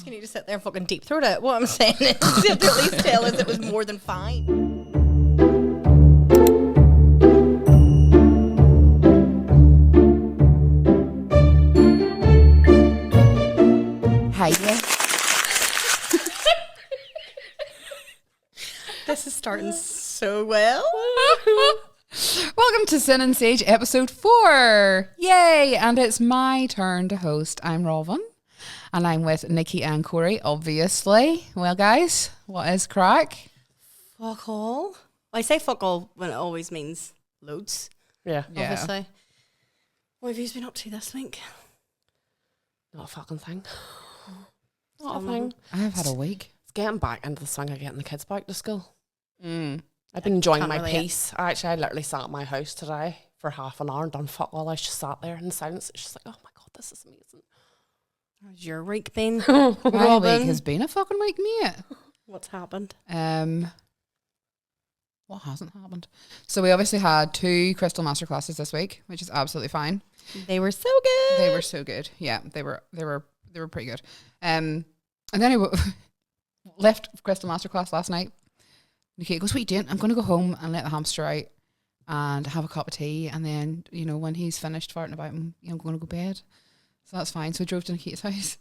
You need to sit there and fucking deep throat it. What I'm saying is, you have to at least tell us it was more than fine. Hi, yeah. This is starting so well. Welcome to Sin and Sage episode 4. Yay! And it's my turn to host. I'm Robyn. And I'm with Nikita and Corri, obviously. Well, guys, what is crack? Fuck all. Well, I say fuck all when it always means loads. Yeah. Obviously. What have you been up to this week? Not a fucking thing. Not a thing. I've had a week. It's getting back into the swing of getting the kids back to school. I've been enjoying my peace. I literally sat at my house today for half an hour and done fuck all. I just sat there in silence. It's just like, oh my God, this is amazing. How's your week been? My week has been a fucking week, mate. What's happened? What hasn't happened? So we obviously had 2 crystal masterclasses this week, which is absolutely fine. They were so good. They were so good. Yeah, they were pretty good. And then I left crystal masterclass last night. Nikita goes, what are you doing? I'm going to go home and let the hamster out and have a cup of tea. And then, you know, when he's finished farting about him, I'm going to go to bed. So that's fine. So I drove to Nikita's house.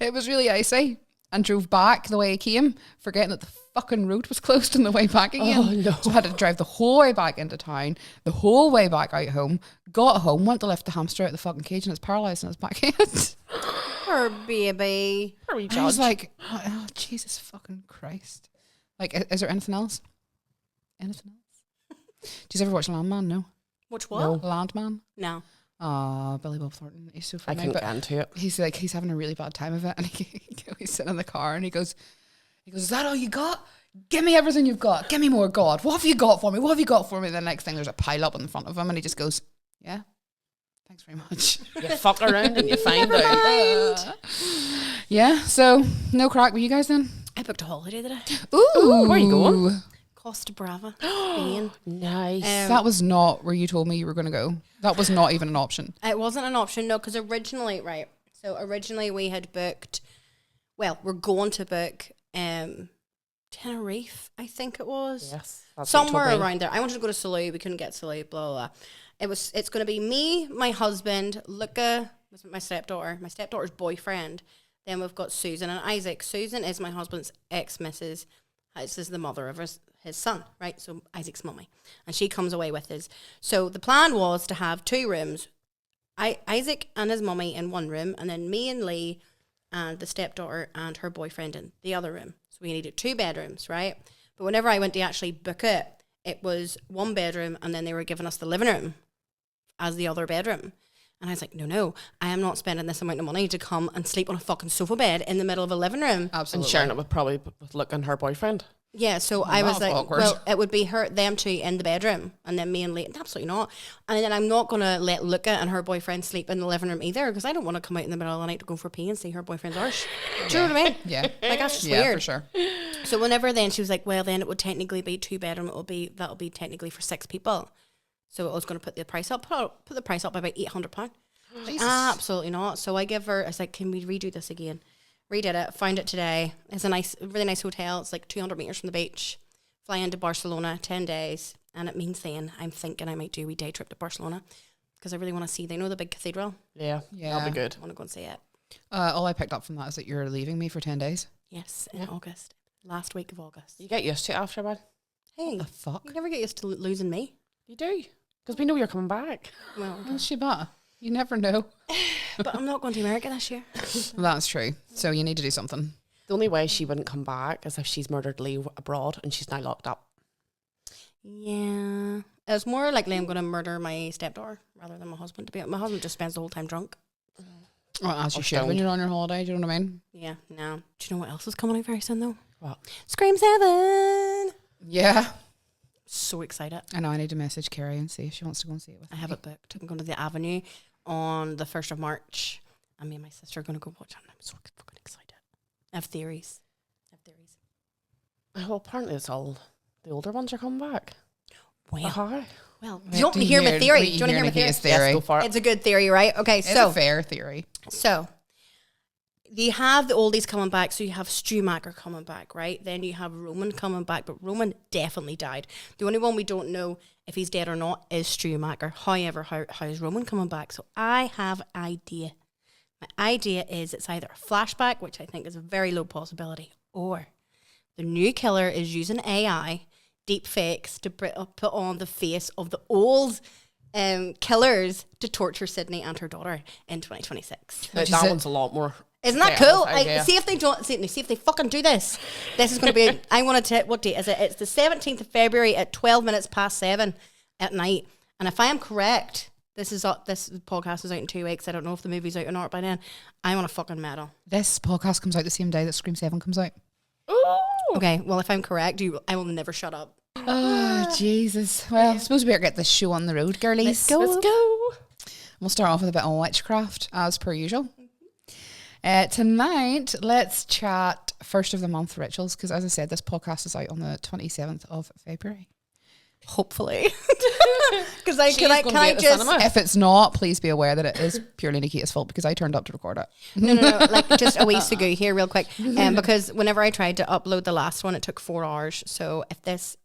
It was really icy and drove back the way I came, forgetting that the fucking road was closed on the way back again. Oh, no. So I had to drive the whole way back into town, the whole way back out home, got home, went to lift the hamster out of the fucking cage and it's paralysed in its back head. Poor baby. I was like, oh, Jesus fucking Christ. Like, is there anything else? Anything else? Do you ever watch Landman? No. Which what? No. Landman? No. Oh, Billy Bob Thornton. He's so funny. I couldn't get into it. He's like, he's having a really bad time of it. And he's sitting in the car and he goes, is that all you got? Give me everything you've got. Give me more, God. What have you got for me? What have you got for me? And the next thing, there's a pile up in front of him and he just goes, yeah, thanks very much. You fuck around and you find out. Yeah, so no crack with you guys then? I booked a holiday today. Ooh. Where are you going? Costa Brava, Spain. Nice. That was not where you told me you were going to go. That was not even an option. It wasn't an option, no, because originally we had booked, well, we're going to book Tenerife, I think it was. Yes. That's somewhere around there. I wanted to go to Salou. We couldn't get Salou, blah, blah, blah. It's going to be me, my husband, Luca, my stepdaughter's boyfriend. Then we've got Susan and Isaac. Susan is my husband's ex-missus. This is the mother of his son, right? So Isaac's mummy. And she comes away with us. So the plan was to have 2 rooms. Isaac and his mummy in one room, and then me and Lee and the stepdaughter and her boyfriend in the other room. So we needed 2 bedrooms, right? But whenever I went to actually book it, it was 1 bedroom, and then they were giving us the living room as the other bedroom. And I was like, no, I am not spending this amount of money to come and sleep on a fucking sofa bed in the middle of a living room. Absolutely. And sharing it with Luke and her boyfriend. Yeah, so I was like, awkward. well, it would be them 2 in the bedroom, and then me and Lee. Absolutely not. And then I'm not going to let Luca and her boyfriend sleep in the living room either, because I don't want to come out in the middle of the night to go for pee and see her boyfriend's arse. Do you know what I mean? Yeah. Like, that's just Yeah, weird. for sure. So whenever then she was like, well, then it would technically be 2 bedroom. That'll be technically for 6 people. So I was going to put the price up, put the price up by about £800. Absolutely not. So I was like, can we redo this again? Redid it, found it today. It's a really nice hotel. It's like 200 meters from the beach. Fly into Barcelona, 10 days. And it means then I'm thinking I might do a wee day trip to Barcelona because I really want to see, they know the big cathedral. Yeah. That'll be good. I want to go and see it. All I picked up from that is that you're leaving me for 10 days. Yes, in August. Last week of August. You get used to it after a while. Hey, The fuck? you never get used to losing me. You do. Because we know you're coming back. Well, okay. Well, she better. You never know. But I'm not going to America this year. That's true. So you need to do something. The only way she wouldn't come back is if she's murdered Lee abroad and she's now locked up. Yeah. It's more likely I'm going to murder my stepdaughter rather than my husband. My husband just spends the whole time drunk. Well, as you should stoned. when you're on your holiday, do you know what I mean? Yeah, no. Do you know what else is coming out very soon, though? What? Scream 7! Yeah. So excited. I know, I need to message Carrie and see if she wants to go and see it with me. I have it booked. I'm going to the Avenue on the 1st of March. And me and my sister are going to go watch it. And I'm so fucking excited. I have theories. Well, apparently it's all the older ones are coming back. Well, How? Well, do you want me to hear my theory? Do you want to hear my theory? His theory? Yes, go for it. It's a good theory, right? Okay, It's a fair theory. So you have the oldies coming back, so you have Schumacher coming back, right? Then you have Roman coming back, but Roman definitely died. The only one we don't know if he's dead or not is Schumacher. However, how is Roman coming back? So I have an idea. My idea is it's either a flashback, which I think is a very low possibility, or the new killer is using AI, deep fakes, to put on the face of the old killers to torture Sydney and her daughter in 2026. That one's a lot more. Isn't that cool? See if they don't. See if they fucking do this. This is going to be. I want to. What date is it? It's the 17th of February at 7:12 at night. And if I am correct, this podcast is out in 2 weeks. I don't know if the movie's out or not by then. I want a fucking medal. This podcast comes out the same day that Scream 7 comes out. Ooh. Okay. Well, if I'm correct, I will never shut up. Oh Jesus! Well, I suppose we better get this show on the road, girlies. Let's go. We'll start off with a bit of witchcraft as per usual. Tonight, let's chat first of the month rituals, because as I said, this podcast is out on the 27th of February. Hopefully. Because can I just... If it's not, please be aware that it is purely Nikita's fault, because I turned up to record it. No, like just a wee to go here real quick. Because whenever I tried to upload the last one, it took 4 hours. So if this...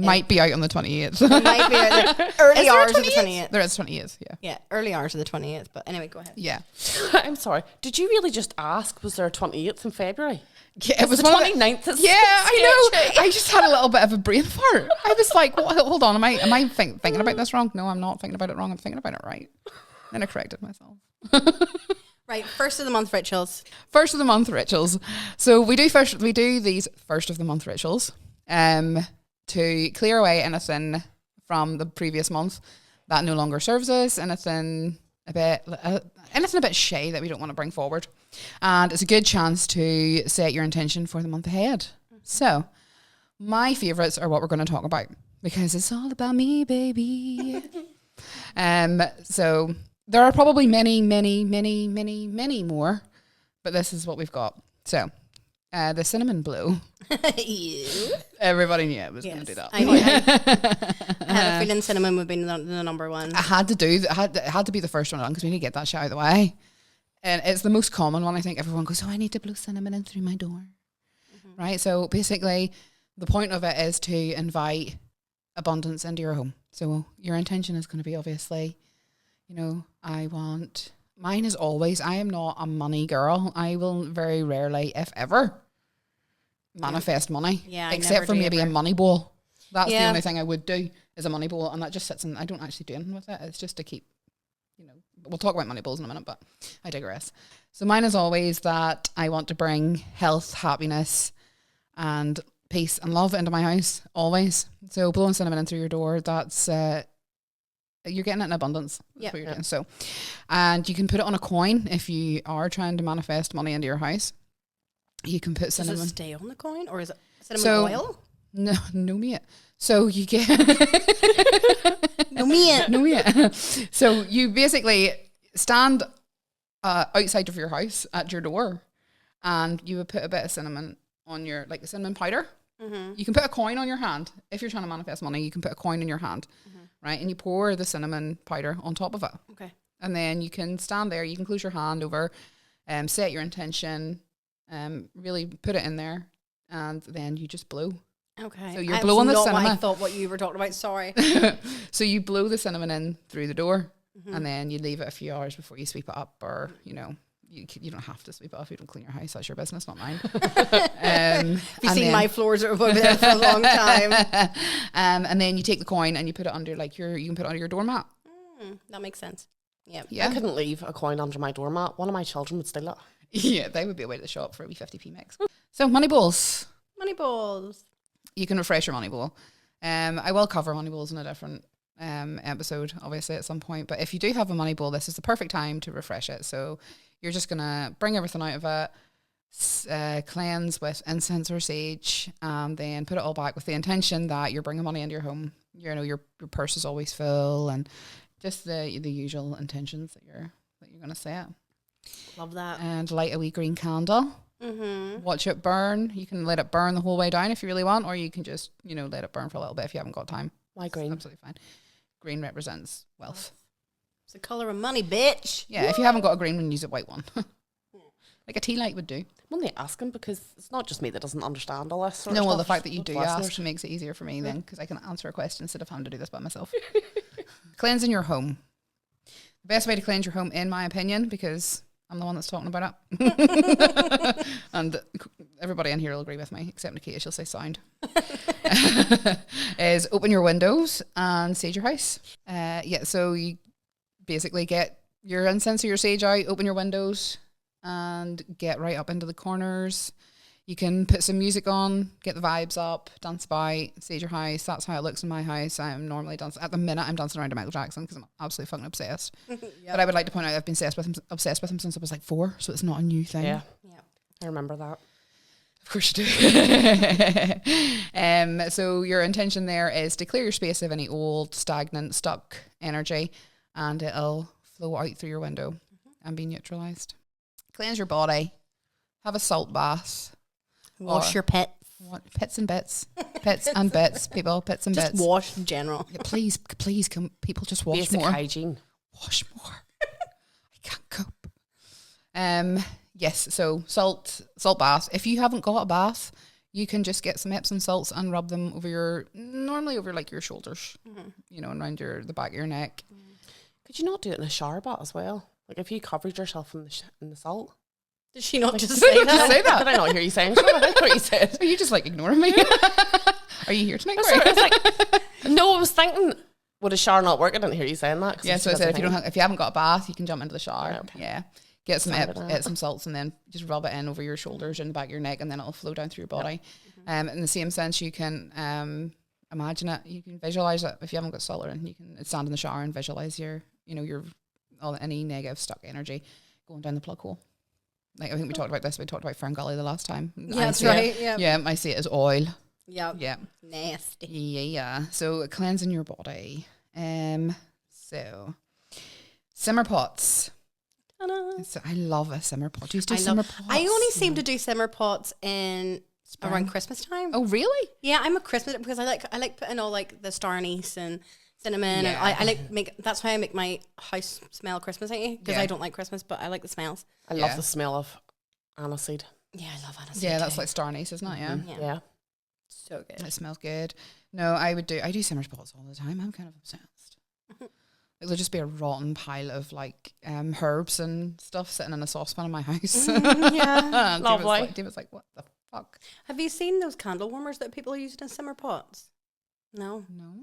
might be out on the 28th. It might be out the early hours of the 28th. There is 28th, yeah. Yeah, early hours of the 28th. But anyway, go ahead. Yeah. I'm sorry. Did you really just ask, was there a 28th in February? Yeah, it was the 29th. Yeah, I know. I just had a little bit of a brain fart. I was like, hold on, am I thinking about this wrong? No, I'm not thinking about it wrong. I'm thinking about it right. Then I corrected myself. Right, first of the month rituals. First of the month rituals. So we do these first of the month rituals to clear away anything from the previous month that no longer serves us, anything a bit shay that we don't want to bring forward. And it's a good chance to set your intention for the month ahead. So my favourites are what we're going to talk about, because it's all about me, baby. So there are probably many, many, many, many, many more, but this is what we've got. So the cinnamon blow. Everybody knew I was going to do that. I had a feeling cinnamon would be the number one. I had to it had to be the first one on, because we need to get that shit out of the way. And it's the most common one. I think everyone goes, I need to blow cinnamon in through my door. Mm-hmm. Right? So basically, the point of it is to invite abundance into your home. So your intention is going to be, obviously, mine is always, I am not a money girl. I will very rarely, if ever, manifest money. Yeah, except for maybe a money bowl. That's the only thing I would do, is a money bowl. And that just sits in, I don't actually do anything with it. It's just to keep, we'll talk about money bowls in a minute, but I digress. So mine is always that I want to bring health, happiness, and peace and love into my house, always. So blowing cinnamon in through your door, that's... you're getting it in abundance. That's what you're doing. So, and you can put it on a coin if you are trying to manifest money into your house. You can put cinnamon. Does it stay on the coin, or is it cinnamon oil? No, mate. So you get no mate. So you basically stand outside of your house at your door, and you would put a bit of cinnamon on your, like the cinnamon powder. Mm-hmm. You can put a coin on your hand if you're trying to manifest money. You can put a coin in your hand. Mm-hmm. Right, and you pour the cinnamon powder on top of it. Okay. And then you can stand there, you can close your hand over, set your intention, really put it in there, and then you just blow. Okay. So you're blowing the cinnamon. What I thought what you were talking about, sorry. So you blow the cinnamon in through the door, and then you leave it a few hours before you sweep it up, or, you don't have to sweep it up. You don't clean your house. That's your business, not mine. You've seen my floors are over there for a long time. And then you take the coin and you put it under, you can put it under your doormat. That makes sense. Yeah. I couldn't leave a coin under my doormat. One of my children would steal it. Yeah, they would be away to the shop for a wee 50p mix. So money bowls. Money bowls. You can refresh your money bowl. I will cover money bowls in a different episode, obviously, at some point. But if you do have a money bowl, this is the perfect time to refresh it. So you're just going to bring everything out of it, cleanse with incense or sage, and then put it all back with the intention that you're bringing money into your home. Your purse is always full, and just the usual intentions that you're going to set. Love that. And light a wee green candle. Mm-hmm. Watch it burn. You can let it burn the whole way down if you really want, or you can just let it burn for a little bit if you haven't got time. Why green? That's absolutely fine. Green represents wealth. It's the colour of money, bitch. Yeah, if you haven't got a green one, use a white one. Like a tea light would do. I'm only asking because it's not just me that doesn't understand all this sort No, of well, stuff. the fact that you Loads do of ask listeners. makes it easier for me then, because I can answer a question instead of having to do this by myself. Cleansing your home. The best way to cleanse your home, in my opinion, because I'm the one that's talking about it. And everybody in here will agree with me, except Nikita, she'll say sound. Is open your windows and sage your house. So you basically get your incense or your sage out, open your windows and get right up into the corners. You can put some music on, get the vibes up, dance about, sage your house. That's how it looks in my house. I'm normally dancing. At the minute, I'm dancing around to Michael Jackson because I'm absolutely fucking obsessed. Yep. But I would like to point out I've been obsessed with him since I was like 4, so it's not a new thing. Yeah. I remember that. Of course you do. So your intention there is to clear your space of any old, stagnant, stuck energy, and it'll flow out through your window and be neutralised. Cleanse your body. Have a salt bath. Wash your pits. Pits and bits. Pits and bits, people. Pits and Just bits. wash in general. Yeah, please, can people just wash Basic more? hygiene. Wash more. I can't cope. Yes, so salt bath. If you haven't got a bath, you can just get some Epsom salts and rub them normally over like your shoulders, and around the back of your neck. Could you not do it in a shower bath as well? Like if you covered yourself in the salt. Did she not just Did say I just that? say that? Did I not hear you saying something? I thought you said. Are you just like ignoring me? Are you here tonight? I was like, no, I was thinking, would a shower not work? I didn't hear you saying that. Yeah, so I said if you haven't got a bath, you can jump into the shower. Right, okay. Yeah, get some Sounded Epsom salts and then just rub it in over your shoulders and the back of your neck, and then it'll flow down through your body. In the same sense, you can imagine it. You can visualize it if you haven't got salt in. You can stand in the shower and visualize your any negative stuck energy going down the plug hole. Like I think we talked about this. We talked about Ferngully the last time. Yeah, that's right. Yeah. Yeah, I see it as oil. Yeah. Yeah. Nasty. Yeah. So cleansing your body. So simmer pots. Ta-da. So I love a simmer pot. Do you do I simmer love- pots? I only seem to do simmer pots in Spring. around Christmas time. Oh really? Yeah, I'm a Christmas because I like putting all like the star anise and cinnamon, Yeah. and I like that's how I make my house smell Christmassy because Yeah. I don't like Christmas, but I like the smells. I love the smell of aniseed. Yeah, I love aniseed. Yeah, that's like star anise, isn't it? Yeah. Yeah. So good. It smells good. No, I do simmer pots all the time. I'm kind of obsessed. There'll just be a rotten pile of like herbs and stuff sitting in a saucepan in my house. Yeah, And lovely. David's like, what the fuck? Have you seen those candle warmers that people are using in simmer pots? No. No.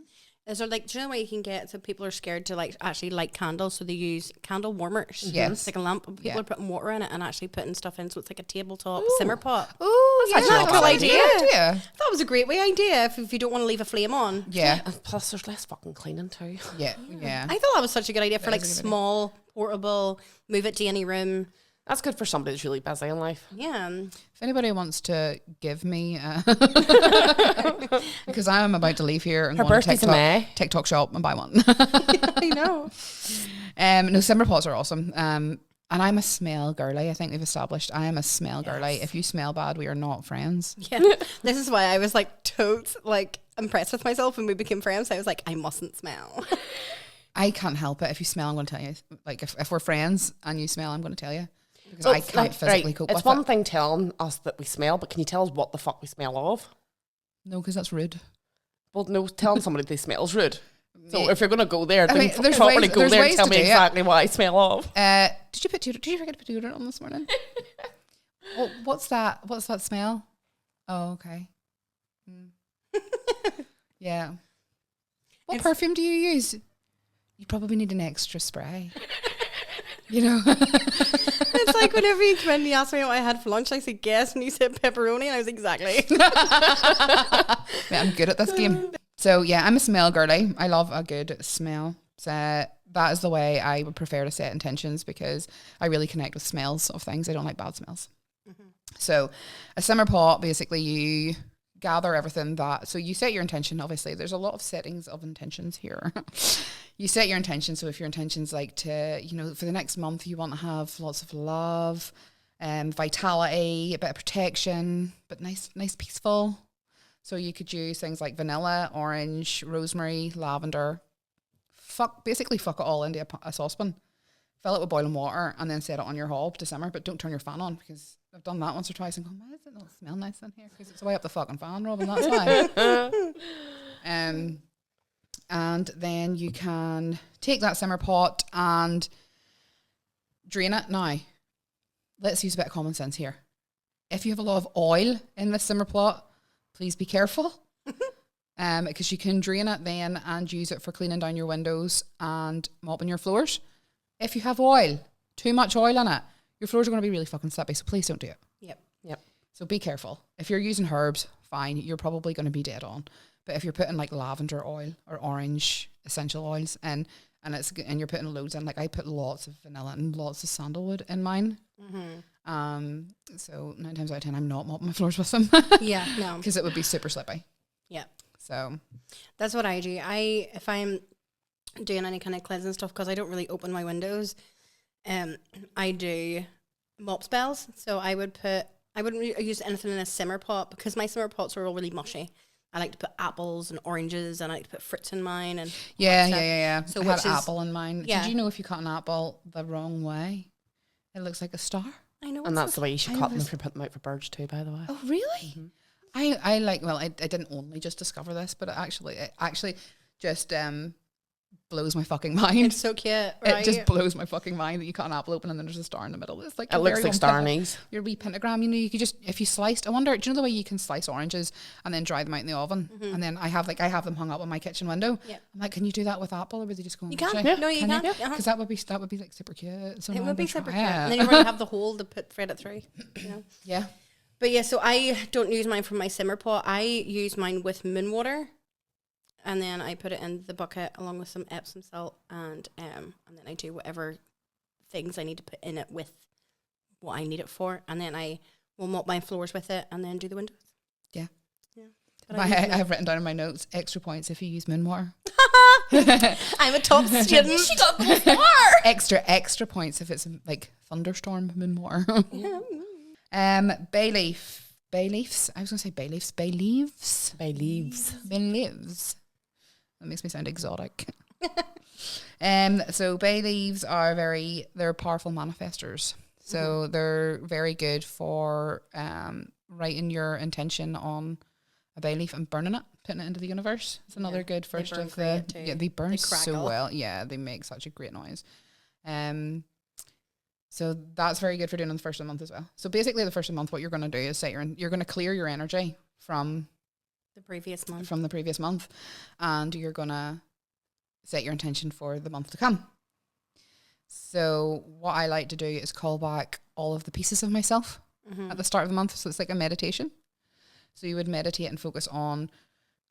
Is there like, do you know what you can get? So people are scared to like actually light candles, so they use candle warmers. Yes. It's like a lamp. People Yeah. are putting water in it and actually putting stuff in, so it's like a tabletop Ooh. simmer pot. Oh, That's actually a cool idea. Idea. That was a great idea if you don't want to leave a flame on. Yeah. And plus, there's less fucking cleaning too. Yeah. Yeah. I thought that was such a good idea for That like is a good idea. small, portable, move it to any room. That's good for somebody who's really busy in life. Yeah. If anybody wants to give me, because I am about to leave here and Her go on a birthday's in May. TikTok shop and buy one. I know. No, simmer pots are awesome. And I'm a smell girly. I think we've established I am a smell girly. If you smell bad, we are not friends. Yeah. This is why I was like totes like impressed with myself when we became friends. I was like, I mustn't smell. I can't help it. If you smell, I'm going to tell you. Like if we're friends and you smell, I'm going to tell you because Well, I can't physically cope It's with one it. thing telling us that we smell, but can you tell us what the fuck we smell of? No, because that's rude. Well, no, telling somebody they smell is rude. So Yeah. if you're going to go there, I then mean, there's properly ways- go there's there and ways tell to me do it. exactly what I smell of. Did you forget to put deodorant on this morning? What's that? What's that smell? Oh, okay. Yeah. What perfume do you use? You probably need an extra spray. You know. It's like whenever you come in and you asked me what I had for lunch, I said guess, and you said pepperoni, and I was exactly. Yeah, I'm good at this game. So yeah, I'm a smell girly. I love a good smell. So that is the way I would prefer to set intentions because I really connect with smells of things. I don't like bad smells. So a simmer pot, basically you gather everything so you set your intention. Obviously there's a lot of settings of intentions here. You set your intention. So if your intention's like to, for the next month, you want to have lots of love, vitality, a bit of protection, but nice, peaceful. So you could use things like vanilla, orange, rosemary, lavender. Basically fuck it all into a saucepan. fill it with boiling water and then set it on your hob to simmer, but don't turn your fan on, because I've done that once or twice and gone, why does it not smell nice in here? Because it's way up the fucking fan, Robyn, that's why. And then you can take that simmer pot and drain it. Now, let's use a bit of common sense here. If you have a lot of oil in the simmer pot, please be careful. Because you can drain it then and use it for cleaning down your windows and mopping your floors. If you have oil, too much oil in it, your floors are going to be really fucking slippy, so please don't do it. Yep. So be careful. If you're using herbs, fine, you're probably going to be dead on. But if you're putting like lavender oil or orange essential oils and you're putting loads in, like I put lots of vanilla and lots of sandalwood in mine. So 9 times out of 10, I'm not mopping my floors with them. Yeah, no. Because it would be super slippy. Yeah. So that's what I do. If I'm doing any kind of cleansing stuff, because I don't really open my windows, I do mop spells. So I wouldn't use anything in a simmer pot, because my simmer pots are all really mushy. I like to put apples and oranges, and I like to put fruits in mine. And yeah. So I had apple in mine. Yeah. Did you know if you cut an apple the wrong way, it looks like a star? I know. And that's the way you should cut them if you're putting them out for birds too, by the way. Oh, really? I like, well, I didn't only just discover this, but it actually just blows my fucking mind. It's so cute, right? It just blows my fucking mind that you cut an apple open and then there's a star in the middle. It's like It looks like star anise. Your wee pentagram, you know, you could just, if you sliced, I wonder, do you know the way you can slice oranges and then dry them out in the oven? And then I have them hung up on my kitchen window. Yeah. I'm like, can you do that with apple, or would they just go? You can. Yeah. No, you can. Because that would be like super cute. So It now would I'm be gonna super try cute. it. And then you already have the hole to thread it through. You know? Yeah. But yeah, so I don't use mine from my simmer pot. I use mine with moon water, and then I put it in the bucket along with some Epsom salt, and then I do whatever things I need to put in it with what I need it for, and then I will mop my floors with it, and then do the windows. Yeah. But I've written down in my notes, extra points if you use moon water. I'm a top student. She got gold star. Extra points if it's like thunderstorm moon water. Yeah. Bay leaves. I was going to say bay leaves. Bay leaves. That makes me sound exotic. So bay leaves are they're powerful manifestors. So they're very good for writing your intention on a bay leaf and burning it, putting it into the universe. It's another good first of the. Yeah, they burn so well. Yeah, they make such a great noise. So that's very good for doing on the first of the month as well. So basically the first of the month, what you're going to do is you're going to clear your energy from the previous month, and you're going to set your intention for the month to come. So what I like to do is call back all of the pieces of myself at the start of the month. So it's like a meditation. So you would meditate and focus on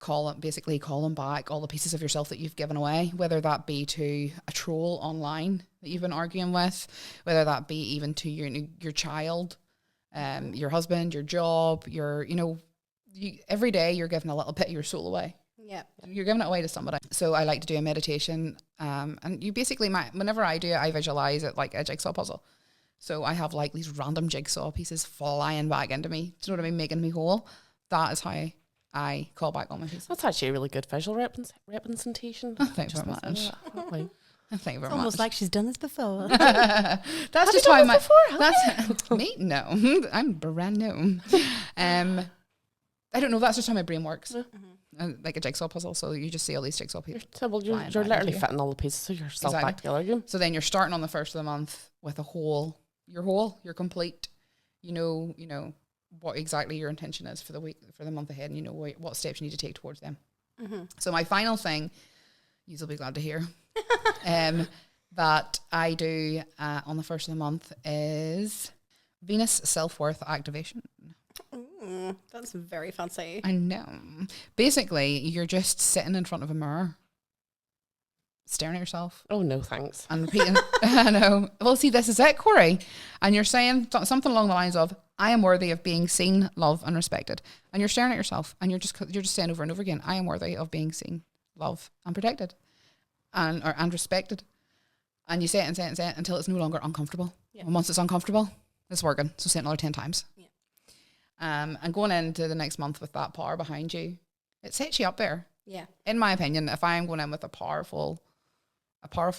calling back all the pieces of yourself that you've given away, whether that be to a troll online that you've been arguing with, whether that be even to your child, your husband, your job, every day you're giving a little bit of your soul away. Yeah. You're giving it away to somebody. So I like to do a meditation, and you basically, whenever I do it, I visualize it like a jigsaw puzzle. So I have like these random jigsaw pieces flying back into me, do you know what I mean, making me whole. That is how I call back all my pieces. That's actually a really good visual representation. Oh, thanks very much. Thank you very much. Almost like she's done this before. That's Have just you how done my. this before? That's me. No, I'm brand new. I don't know. That's just how my brain works. Like a jigsaw puzzle. So you just see all these jigsaw pieces. You're literally fitting all the pieces of yourself back together again. So then you're starting on the first of the month with you're complete. You know what exactly your intention is for the week, for the month ahead, and you know what steps you need to take towards them. So my final thing, you'll be glad to hear, that I do on the first of the month is Venus self-worth activation. That's very fancy. I know. Basically, you're just sitting in front of a mirror, staring at yourself. Oh, no, thanks. And repeating, I know. Well, see, this is it, Corri. And you're saying something along the lines of, I am worthy of being seen, loved, and respected. And you're staring at yourself, and you're just saying over and over again, I am worthy of being seen, loved, and protected, and respected. And you say it and say it and say it until it's no longer uncomfortable. Yeah. And once it's uncomfortable, it's working. So say it another 10 times. Yeah. And going into the next month with that power behind you, it sets you up there. Yeah. In my opinion, if I am going in with a powerful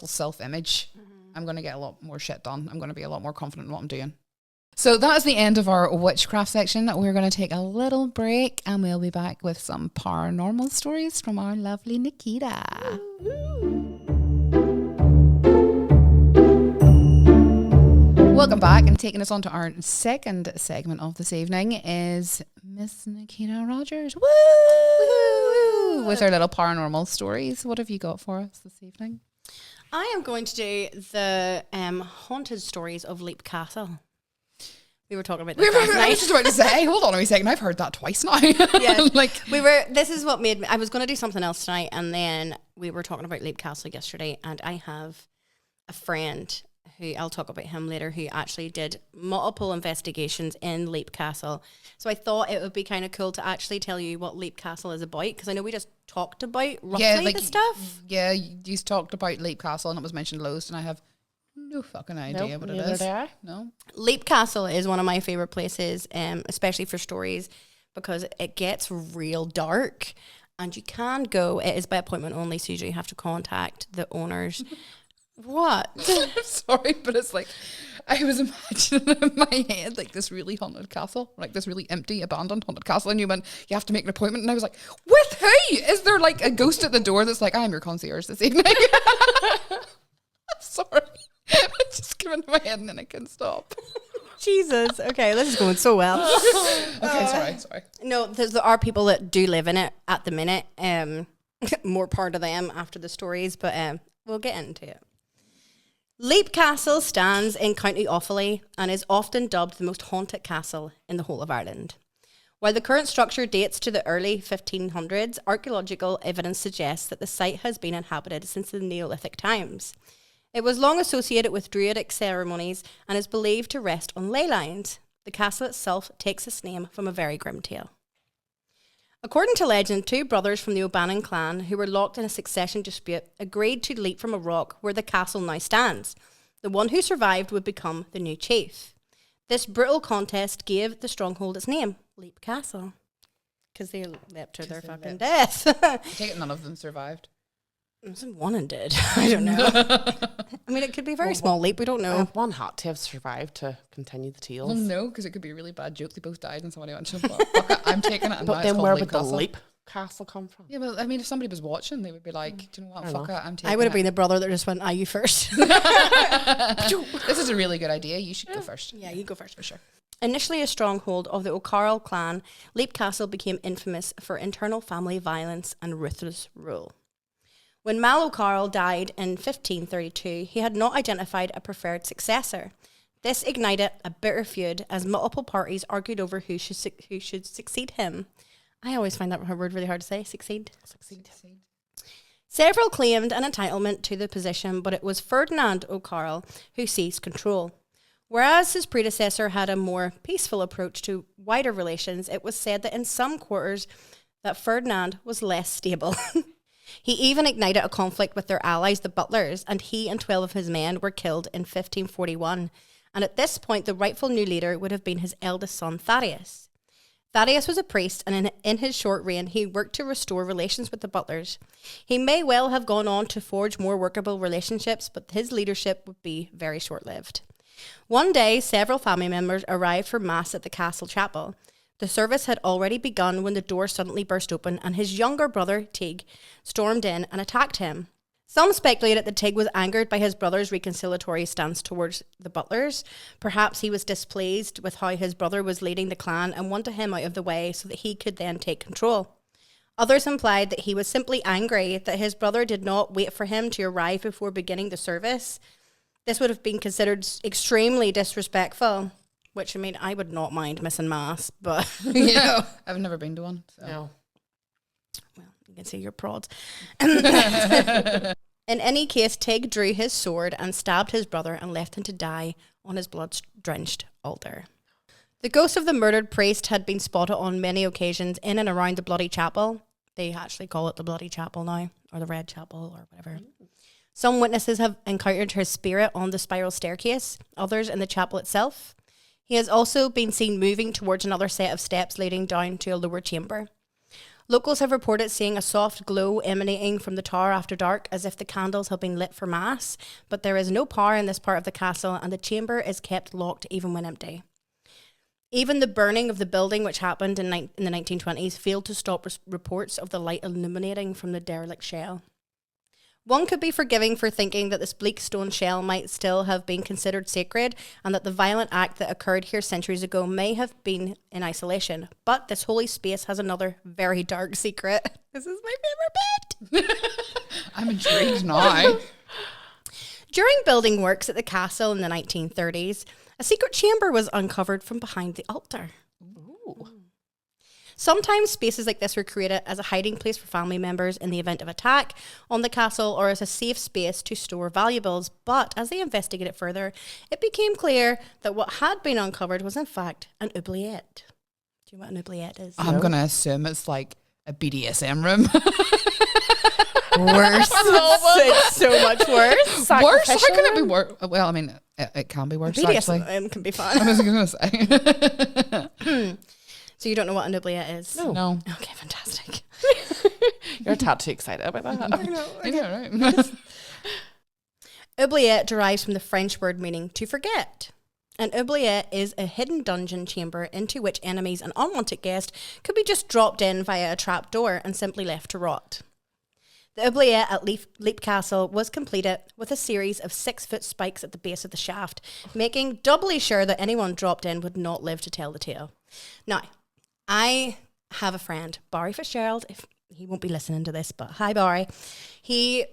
self-image, I'm going to get a lot more shit done. I'm going to be a lot more confident in what I'm doing. So that is the end of our witchcraft section. We're going to take a little break and we'll be back with some paranormal stories from our lovely Nikita. Welcome back, and taking us on to our second segment of this evening is Miss Nikita Rogers. Woo! Woo! With our little paranormal stories. What have you got for us this evening? I am going to do the haunted stories of Leap Castle. We were talking about this last night. I was just about to say, hold on a wee second, I've heard that twice now. Yeah, like this is what made me, I was going to do something else tonight, and then we were talking about Leap Castle yesterday, and I have a friend who, I'll talk about him later, who actually did multiple investigations in Leap Castle. So I thought it would be kind of cool to actually tell you what Leap Castle is about, because I know we just talked about roughly the stuff. Yeah, you talked about Leap Castle and it was mentioned loads, and I have no fucking idea what it is. No. Leap Castle is one of my favorite places, especially for stories, because it gets real dark, and you can go. It is by appointment only, so usually you have to contact the owners. What? I'm sorry, but it's like I was imagining in my head like this really haunted castle, like this really empty, abandoned haunted castle, and you went, you have to make an appointment, and I was like, with who? Is there like a ghost at the door that's like, I'm your concierge this evening? Sorry. It just came into my head and then I couldn't stop. Jesus. Okay, this is going so well. Okay, sorry. No, there are people that do live in it at the minute. More part of them after the stories, but we'll get into it. Leap Castle stands in County Offaly and is often dubbed the most haunted castle in the whole of Ireland. While the current structure dates to the early 1500s, archaeological evidence suggests that the site has been inhabited since the Neolithic times. It was long associated with Druidic ceremonies and is believed to rest on ley lines. The castle itself takes its name from a very grim tale. According to legend, two brothers from the O'Bannon clan, who were locked in a succession dispute, agreed to leap from a rock where the castle now stands. The one who survived would become the new chief. This brutal contest gave the stronghold its name, Leap Castle, because they leapt to their fucking death. I take it none of them survived. One did. I don't know. I mean, it could be a very small leap. We don't know. One had to have survived to continue the tales. Well, no, because it could be a really bad joke. They both died and somebody went, fuck it, I'm taking it. And but then where would the Leap Castle come from? Yeah, well, I mean, if somebody was watching, they would be like, do you know what, fuck it, I'm taking it. I would have been the brother that just went, you first. This is a really good idea. You should go first. Yeah, you go first for sure. Initially a stronghold of the O'Carroll clan, Leap Castle became infamous for internal family violence and ruthless rule. When Mal O'Carroll died in 1532, he had not identified a preferred successor. This ignited a bitter feud as multiple parties argued over who should succeed him. I always find that word really hard to say, succeed. Several claimed an entitlement to the position, but it was Ferdinand O'Carroll who seized control. Whereas his predecessor had a more peaceful approach to wider relations, it was said that in some quarters that Ferdinand was less stable. He even ignited a conflict with their allies, the Butlers, and he and 12 of his men were killed in 1541. And at this point, the rightful new leader would have been his eldest son, Thaddeus. Thaddeus was a priest, and in his short reign, he worked to restore relations with the Butlers. He may well have gone on to forge more workable relationships, but his leadership would be very short-lived. One day, several family members arrived for Mass at the castle chapel. The service had already begun when the door suddenly burst open and his younger brother, Tig, stormed in and attacked him. Some speculate that Tig was angered by his brother's reconciliatory stance towards the Butlers. Perhaps he was displeased with how his brother was leading the clan and wanted him out of the way so that he could then take control. Others implied that he was simply angry that his brother did not wait for him to arrive before beginning the service. This would have been considered extremely disrespectful. Which, I mean, I would not mind missing Mass, but... Yeah, I've never been to one. So. No. Well, you can see your prods. In any case, Tig drew his sword and stabbed his brother and left him to die on his blood-drenched altar. The ghost of the murdered priest had been spotted on many occasions in and around the Bloody Chapel. They actually call it the Bloody Chapel now, or the Red Chapel, or whatever. Some witnesses have encountered his spirit on the spiral staircase, others in the chapel itself. He has also been seen moving towards another set of steps leading down to a lower chamber. Locals have reported seeing a soft glow emanating from the tower after dark, as if the candles have been lit for mass, but there is no power in this part of the castle, and the chamber is kept locked even when empty. Even the burning of the building, which happened in the 1920s, failed to stop reports of the light illuminating from the derelict shell. One could be forgiving for thinking that this bleak stone shell might still have been considered sacred, and that the violent act that occurred here centuries ago may have been in isolation. But this holy space has another very dark secret. This is my favourite bit. I'm intrigued now. During building works at the castle in the 1930s, a secret chamber was uncovered from behind the altar. Ooh. Sometimes spaces like this were created as a hiding place for family members in the event of attack on the castle, or as a safe space to store valuables. But as they investigated further, it became clear that what had been uncovered was in fact an oubliette. Do you know what an oubliette is? I'm going to assume it's like a BDSM room. Worse. It's so much worse. Worse? How can it be worse? Well, I mean, it can be worse, actually. BDSM can be fun. I was going to say. So you don't know what an oubliette is? No. Okay, fantastic. You're a tad too excited about that. I know, right? Oubliette derives from the French word meaning to forget. An oubliette is a hidden dungeon chamber into which enemies and unwanted guests could be just dropped in via a trap door and simply left to rot. The oubliette at Leap Castle was completed with a series of 6-foot spikes at the base of the shaft, making doubly sure that anyone dropped in would not live to tell the tale. Now, I have a friend, Barry Fitzgerald. If he won't be listening to this, but hi, Barry. He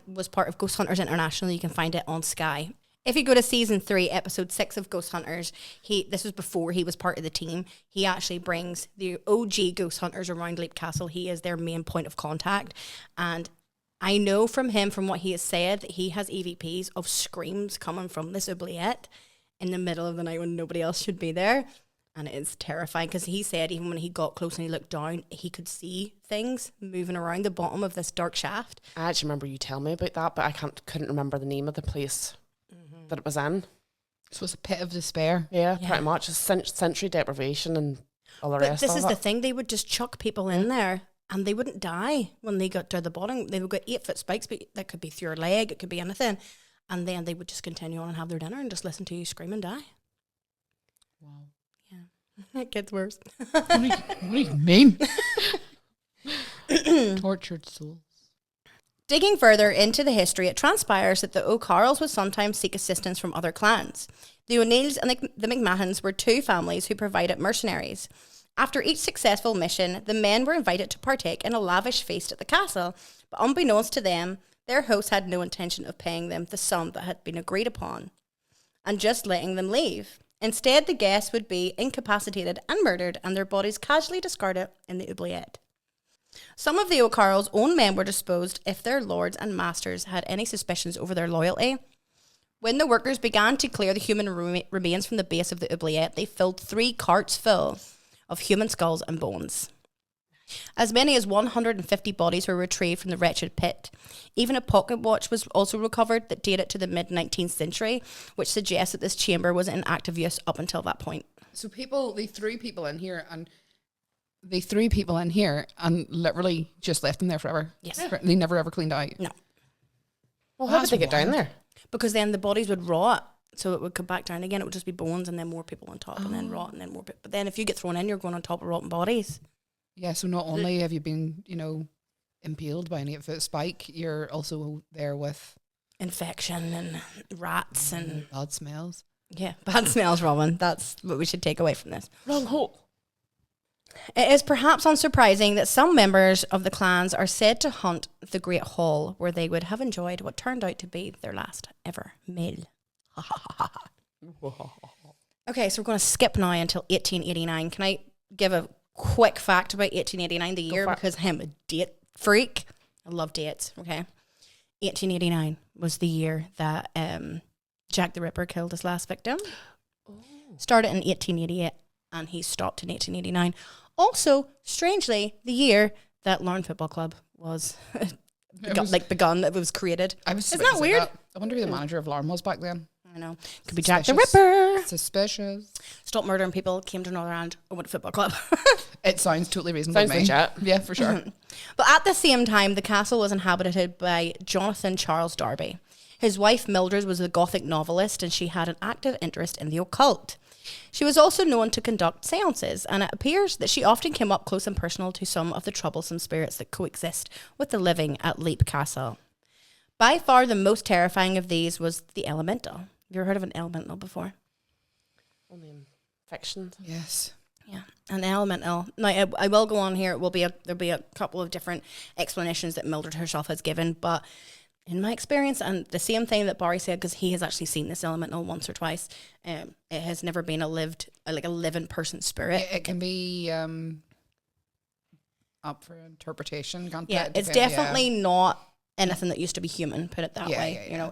was part of Ghost Hunters International. You can find it on Sky. If you go to season 3, episode 6 of Ghost Hunters, this was before he was part of the team. He actually brings the OG Ghost Hunters around Leap Castle. He is their main point of contact. And I know from him, from what he has said, that he has EVPs of screams coming from this oubliette in the middle of the night when nobody else should be there. And it is terrifying, because he said even when he got close and he looked down, he could see things moving around the bottom of this dark shaft. I actually remember you telling me about that, but I couldn't remember the name of the place that it was in. So it's a pit of despair. Yeah, pretty much. It's sensory deprivation and all the But rest this of is it. the thing, they would just chuck people in there and they wouldn't die when they got to the bottom. They would get 8-foot spikes, but that could be through your leg, it could be anything. And then they would just continue on and have their dinner and just listen to you scream and die. Wow. It gets worse. What do you mean? Tortured souls. Digging further into the history, it transpires that the O'Carrolls would sometimes seek assistance from other clans. The O'Neills and the McMahons were 2 families who provided mercenaries. After each successful mission, the men were invited to partake in a lavish feast at the castle, but unbeknownst to them, their host had no intention of paying them the sum that had been agreed upon, and just letting them leave. Instead, the guests would be incapacitated and murdered, and their bodies casually discarded in the oubliette. Some of the O'Carrolls' own men were disposed if their lords and masters had any suspicions over their loyalty. When the workers began to clear the human remains from the base of the oubliette, they filled 3 carts full of human skulls and bones. As many as 150 bodies were retrieved from the wretched pit. Even a pocket watch was also recovered that dated to the mid-19th century, which suggests that this chamber was in active use up until that point. So they threw people in here and literally just left them there forever. Yes. They never ever cleaned out. No. Well, how did they get down there? Because then the bodies would rot, so it would come back down again. It would just be bones and then more people on top and then rot and then more people. But then if you get thrown in, you're going on top of rotten bodies. Yeah, so not only have you been, impaled by an 8-foot spike, you're also there with infection and rats and bad smells. Yeah, bad smells, Robyn. That's what we should take away from this. Wrong hole. It is perhaps unsurprising that some members of the clans are said to haunt the Great Hall, where they would have enjoyed what turned out to be their last ever meal. Okay, so we're going to skip now until 1889. Can I give a quick fact about 1889, the year, because I'm a date freak. I love dates, okay? 1889 was the year that Jack the Ripper killed his last victim. Oh. Started in 1888 and he stopped in 1889. Also, strangely, the year that Larne Football Club was begun, it was created. Isn't that weird? I wonder who the manager of Larne was back then. I know. Could be Jack the Suspicious. Ripper. Suspicious. Stop murdering people, came to Northern Ireland, or went to football club. It sounds totally reasonable Sounds to me. legit. Yeah, for sure. But at the same time, the castle was inhabited by Jonathan Charles Darby. His wife Mildred was a Gothic novelist, and she had an active interest in the occult. She was also known to conduct seances, and it appears that she often came up close and personal to some of the troublesome spirits that coexist with the living at Leap Castle. By far the most terrifying of these was the elemental. Have you ever heard of an elemental before? Only in fiction. Yes. Yeah, an elemental. Now, I will go on here. There'll be a couple of different explanations that Mildred herself has given, but in my experience, and the same thing that Barry said, because he has actually seen this elemental once or twice, it has never been a living person spirit. It can be up for interpretation. Can't Yeah, it? it's Depend- definitely not anything that used to be human. Put it that Yeah, way. yeah, yeah. You know,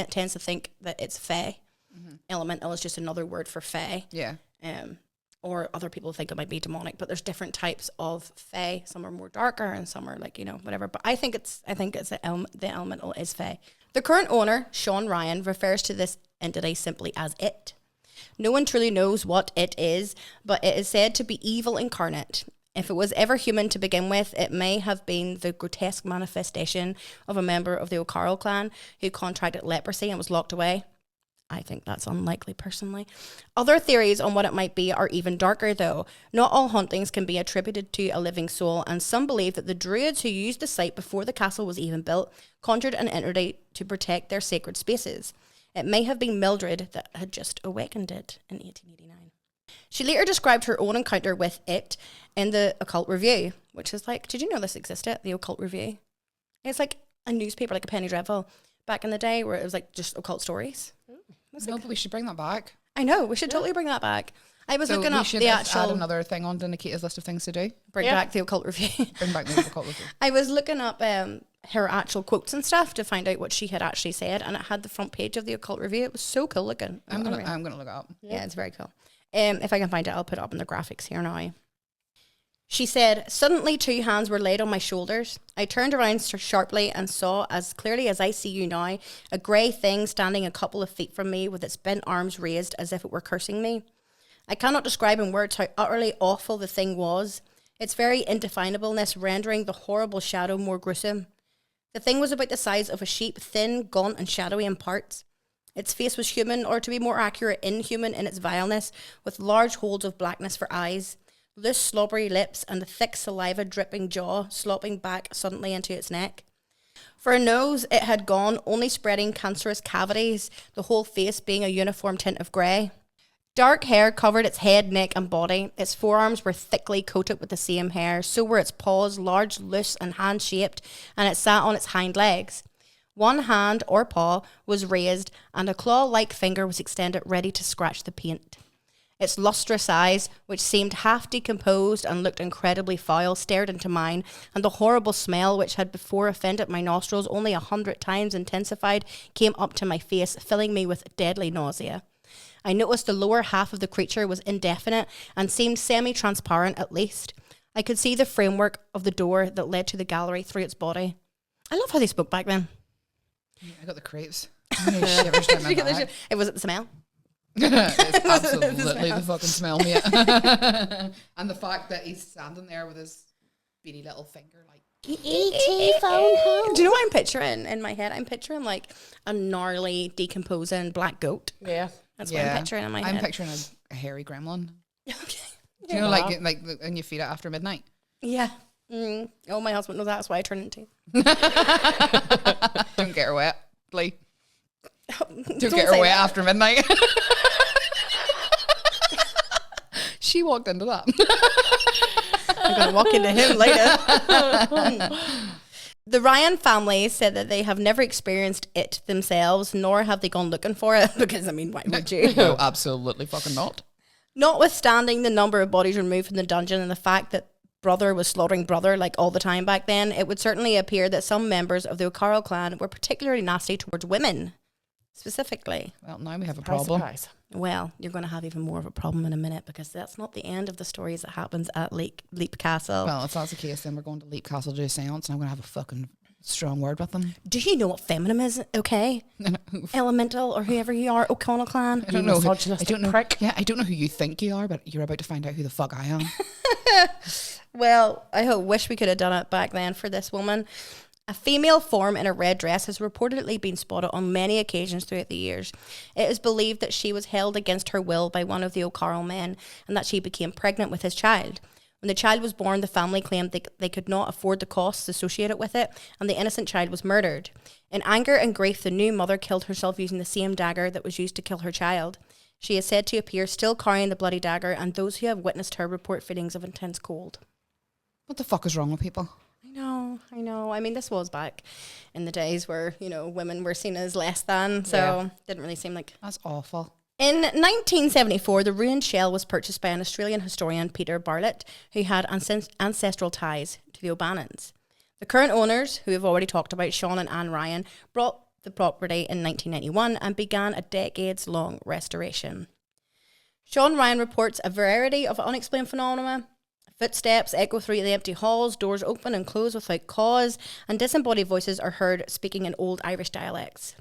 tends to think that it's fae. Elemental is just another word for fae. Yeah. Or other people think it might be demonic, but there's different types of fae. Some are more darker, and some are like, you know, whatever. But I think the elemental is fae. The current owner, Sean Ryan, refers to this entity simply as it. No one truly knows what it is, but it is said to be evil incarnate. If it was ever human to begin with, it may have been the grotesque manifestation of a member of the O'Carroll clan who contracted leprosy and was locked away. I think that's unlikely, personally. Other theories on what it might be are even darker, though. Not all hauntings can be attributed to a living soul, and some believe that the druids who used the site before the castle was even built conjured an entity to protect their sacred spaces. It may have been Mildred that had just awakened it in 1889. She later described her own encounter with it in the Occult Review, which is like, did you know this existed, the Occult Review? It's like a newspaper, like a Penny Dreadful, back in the day, where it was like just occult stories. No, but we should bring that back. I know, we should totally bring that back. I was looking we up should the add actual... another thing on to Nikita's list of things to do. Bring back the Occult Review. Bring back the occult review. I was looking up her actual quotes and stuff to find out what she had actually said, and it had the front page of the Occult Review. It was so cool looking. I'm gonna look it up. Yeah, it's very cool. If I can find it, I'll put it up in the graphics here now. She said, "Suddenly 2 hands were laid on my shoulders. I turned around sharply and saw, as clearly as I see you now, a grey thing standing a couple of feet from me with its bent arms raised as if it were cursing me. I cannot describe in words how utterly awful the thing was, its very indefinableness rendering the horrible shadow more gruesome. The thing was about the size of a sheep, thin, gaunt and shadowy in parts. Its face was human, or to be more accurate, inhuman in its vileness, with large holes of blackness for eyes, loose slobbery lips, and a thick saliva-dripping jaw slopping back suddenly into its neck. For a nose, it had gone, only spreading cancerous cavities, the whole face being a uniform tint of grey. Dark hair covered its head, neck, and body. Its forearms were thickly coated with the same hair, so were its paws, large, loose, and hand-shaped, and it sat on its hind legs. One hand, or paw, was raised, and a claw-like finger was extended ready to scratch the paint. Its lustrous eyes, which seemed half decomposed and looked incredibly foul, stared into mine, and the horrible smell, which had before offended my nostrils only 100 times intensified, came up to my face, filling me with deadly nausea. I noticed the lower half of the creature was indefinite and seemed semi-transparent at least. I could see the framework of the door that led to the gallery through its body. I love how they spoke back then. Yeah, I got the creeps. Shivers down my back. It was the smell. It's absolutely the fucking smell, mate. And the fact that he's standing there with his beady little finger, like E.T. phone home. Do you know what I'm picturing in my head? I'm picturing like a gnarly, decomposing black goat. Yeah. That's what I'm picturing in my head. I'm picturing a hairy gremlin. Okay. Do you know, like when you feed it after midnight? Yeah. Oh, my husband knows that's why I turn into. Don't get her wet, please. Don't get say her wet that. after midnight. She walked into that. I'm going to walk into him later. The Ryan family said that they have never experienced it themselves, nor have they gone looking for it, because, I mean, why would you? No, absolutely fucking not. Notwithstanding the number of bodies removed from the dungeon and the fact that brother was slaughtering brother like all the time back then, it would certainly appear that some members of the O'Carroll clan were particularly nasty towards women, specifically. Well, now we have a problem. Surprise. Well, you're going to have even more of a problem in a minute, because that's not the end of the stories that happens at Leap Castle. Well, if that's the case, then we're going to Leap Castle to do a seance, and I'm going to have a fucking strong word with them. Do you know what feminism is? Okay, Elemental or whoever you are, O'Connell clan. I don't know. I don't know. Prick. Yeah, I don't know who you think you are, but you're about to find out who the fuck I am. Well, I wish we could have done it back then for this woman. A female form in a red dress has reportedly been spotted on many occasions throughout the years. It is believed that she was held against her will by one of the O'Carroll men and that she became pregnant with his child. When the child was born, the family claimed they could not afford the costs associated with it, and the innocent child was murdered. In anger and grief, the new mother killed herself using the same dagger that was used to kill her child. She is said to appear still carrying the bloody dagger, and those who have witnessed her report feelings of intense cold. What the fuck is wrong with people? I know. I mean, this was back in the days where, women were seen as less than, so didn't really seem like... That's awful. In 1974, the ruined shell was purchased by an Australian historian, Peter Bartlett, who had ancestral ties to the O'Bannons. The current owners, who we've already talked about, Sean and Anne Ryan, bought the property in 1991 and began a decades-long restoration. Sean Ryan reports a variety of unexplained phenomena. Footsteps echo through the empty halls, doors open and close without cause, and disembodied voices are heard speaking in old Irish dialects.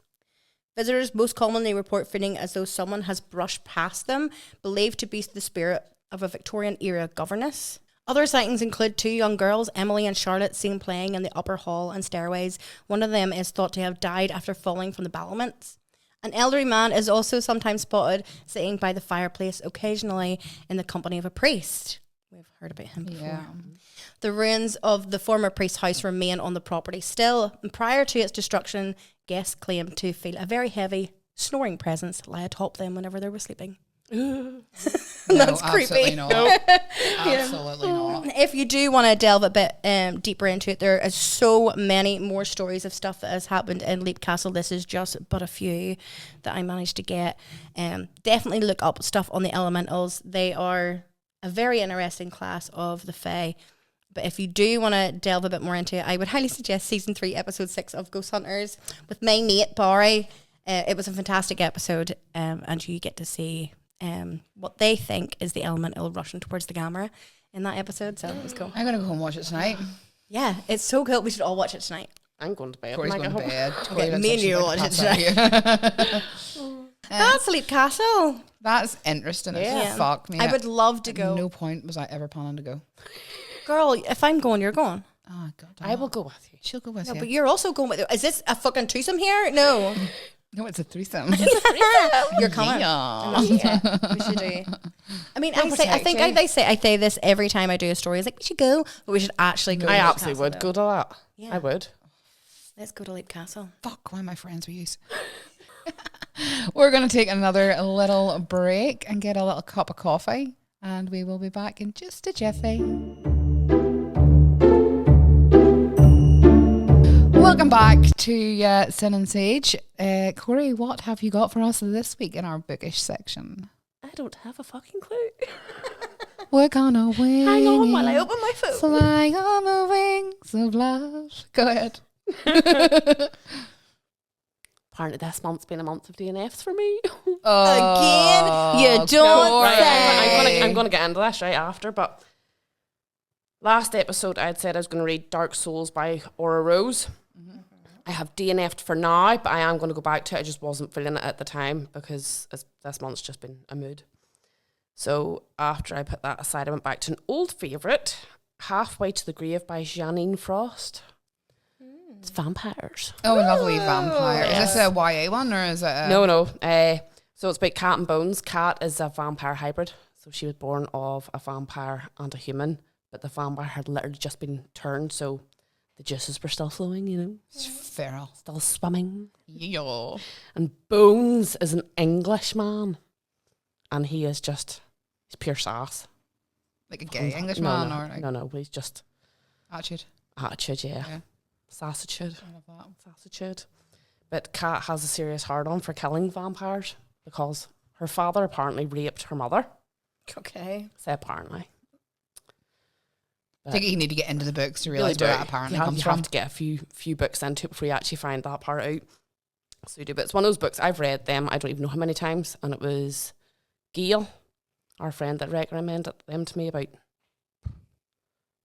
Visitors most commonly report feeling as though someone has brushed past them, believed to be the spirit of a Victorian-era governess. Other sightings include 2 young girls, Emily and Charlotte, seen playing in the upper hall and stairways. One of them is thought to have died after falling from the battlements. An elderly man is also sometimes spotted sitting by the fireplace, occasionally in the company of a priest. We've heard about him before. Yeah. The ruins of the former priest's house remain on the property still, and prior to its destruction, guests claimed to feel a very heavy, snoring presence lie atop them whenever they were sleeping. That's creepy. Absolutely not. Absolutely not. If you do want to delve a bit deeper into it, there are so many more stories of stuff that has happened in Leap Castle. This is just but a few that I managed to get. Definitely look up stuff on the elementals. They are a very interesting class of the Fae. But if you do want to delve a bit more into it, I would highly suggest season 3, episode 6 of Ghost Hunters with my mate Barry. It was a fantastic episode, and you get to see what they think is the elemental rushing towards the camera in that episode. So it was cool. I'm going to go home and watch it tonight. Yeah, it's so cool. We should all watch it tonight. I'm going to bed. Corey's going to bed. Okay, me and you watch it tonight. That's Leap Castle. That's interesting. Yeah. Fuck me. I would love to go. At no point was I ever planning to go. Girl, if I'm going, you're going. Oh, God. I will go with you. She'll go with No, you. but you're also going with... Is this a fucking twosome here? No. No, it's a threesome. You're coming. Yeah. Yeah, we should do. I mean, I say this every time I do a story. It's like, we should go, but we should actually go. I to Leap absolutely would Castle, go to that. Yeah. I would. Let's go to Leap Castle. Fuck, why am I friends with you? We're going to take another little break and get a little cup of coffee, and we will be back in just a jiffy. Welcome back to Sin and Sage. Corri, what have you got for us this week in our bookish section? I don't have a fucking clue. We're gonna wing. Hang on while I open my phone. Fly on the wings of love. Go ahead. Apparently this month's been a month of DNFs for me. Again? You don't say. I'm going to get into this right after, but last episode I'd said I was going to read Dark Souls by Aura Rose. Mm-hmm. I have DNF'd for now, but I am going to go back to it. I just wasn't feeling it at the time because this month's just been a mood. So after I put that aside, I went back to an old favourite, Halfway to the Grave by Janine Frost. It's vampires. Oh, a lovely vampire. Yes. Is this a YA one or is it a... No. So it's about Cat and Bones. Cat is a vampire hybrid. So she was born of a vampire and a human, but the vampire had literally just been turned, so the juices were still flowing, you know. It's feral. Still swimming. Yeah. And Bones is an Englishman. And he's pure sass. Like a gay Englishman no, or like... No, he's just... Attitude. Attitude, yeah. Sassitude. I love that. Sassitude. But Kat has a serious hard-on for killing vampires because her father apparently raped her mother. Okay. Say apparently. I think you need to get into the books to realise where that apparently comes you from. have to get a few books into it before you actually find that part out. So you do, but it's one of those books, I've read them, I don't even know how many times, and it was Gail, our friend, that recommended them to me about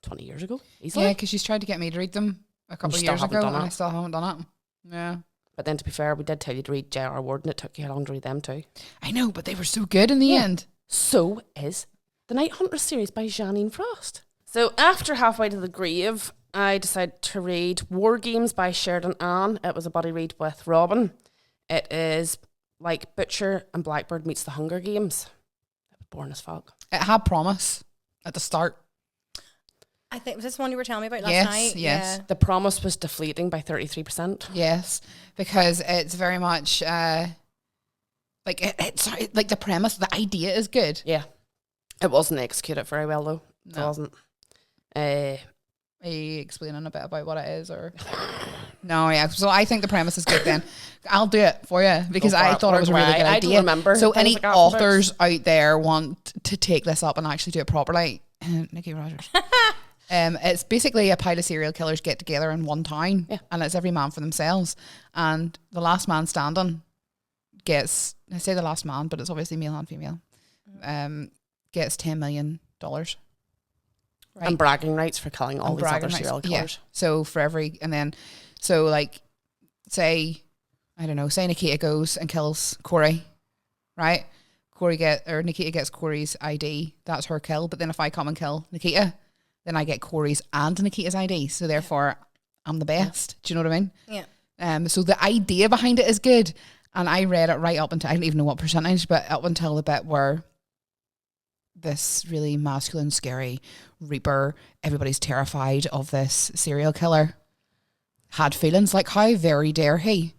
20 years ago, easily. Yeah, because she's tried to get me to read them, a couple of still years haven't ago, done and it. I still haven't done it. Yeah. But then, to be fair, we did tell you to read J.R. Ward, and it took you how long to read them too? I know, but they were so good in the Yeah. end. So is the Night Hunter series by Janine Frost. So after Halfway to the Grave, I decided to read War Games by Sheridan Ann. It was a buddy read with Robyn. It is like Butcher and Blackbird meets the Hunger Games. It was boring as fuck. It had promise at the start. I think, was this one you were telling me about last Yes, night? yes. Yeah. The promise was deflating by 33%. Yes, because it's very much like it's like the premise, the idea is good. Yeah. It wasn't executed very well, though. It No. wasn't. Are you explaining a bit about what it is, or no? Yeah, so I think the premise is good. Then I'll do it for you because I thought it was a really good I idea. don't remember. So things any like that from authors books. out there want to take this up and actually do it properly, Nikki Rogers. It's basically a pile of serial killers get together in one town, Yeah. and it's every man for themselves. And the last man standing gets, I say the last man, but it's obviously male and female, gets $10 million. Right? And bragging rights for killing all And these other bragging rights. serial Yeah. killers. So for every, and then, so like, say, I don't know, say Nikita goes and kills Corri, right? Nikita gets Corri's ID. That's her kill. But then if I come and kill Nikita, then I get Corri's and Nikita's ID. So therefore, I'm the best. Do you know what I mean? Yeah. So the idea behind it is good. And I read it right up until, I don't even know what percentage, but up until the bit where this really masculine, scary Reaper, everybody's terrified of this serial killer, had feelings. Like, how very dare he?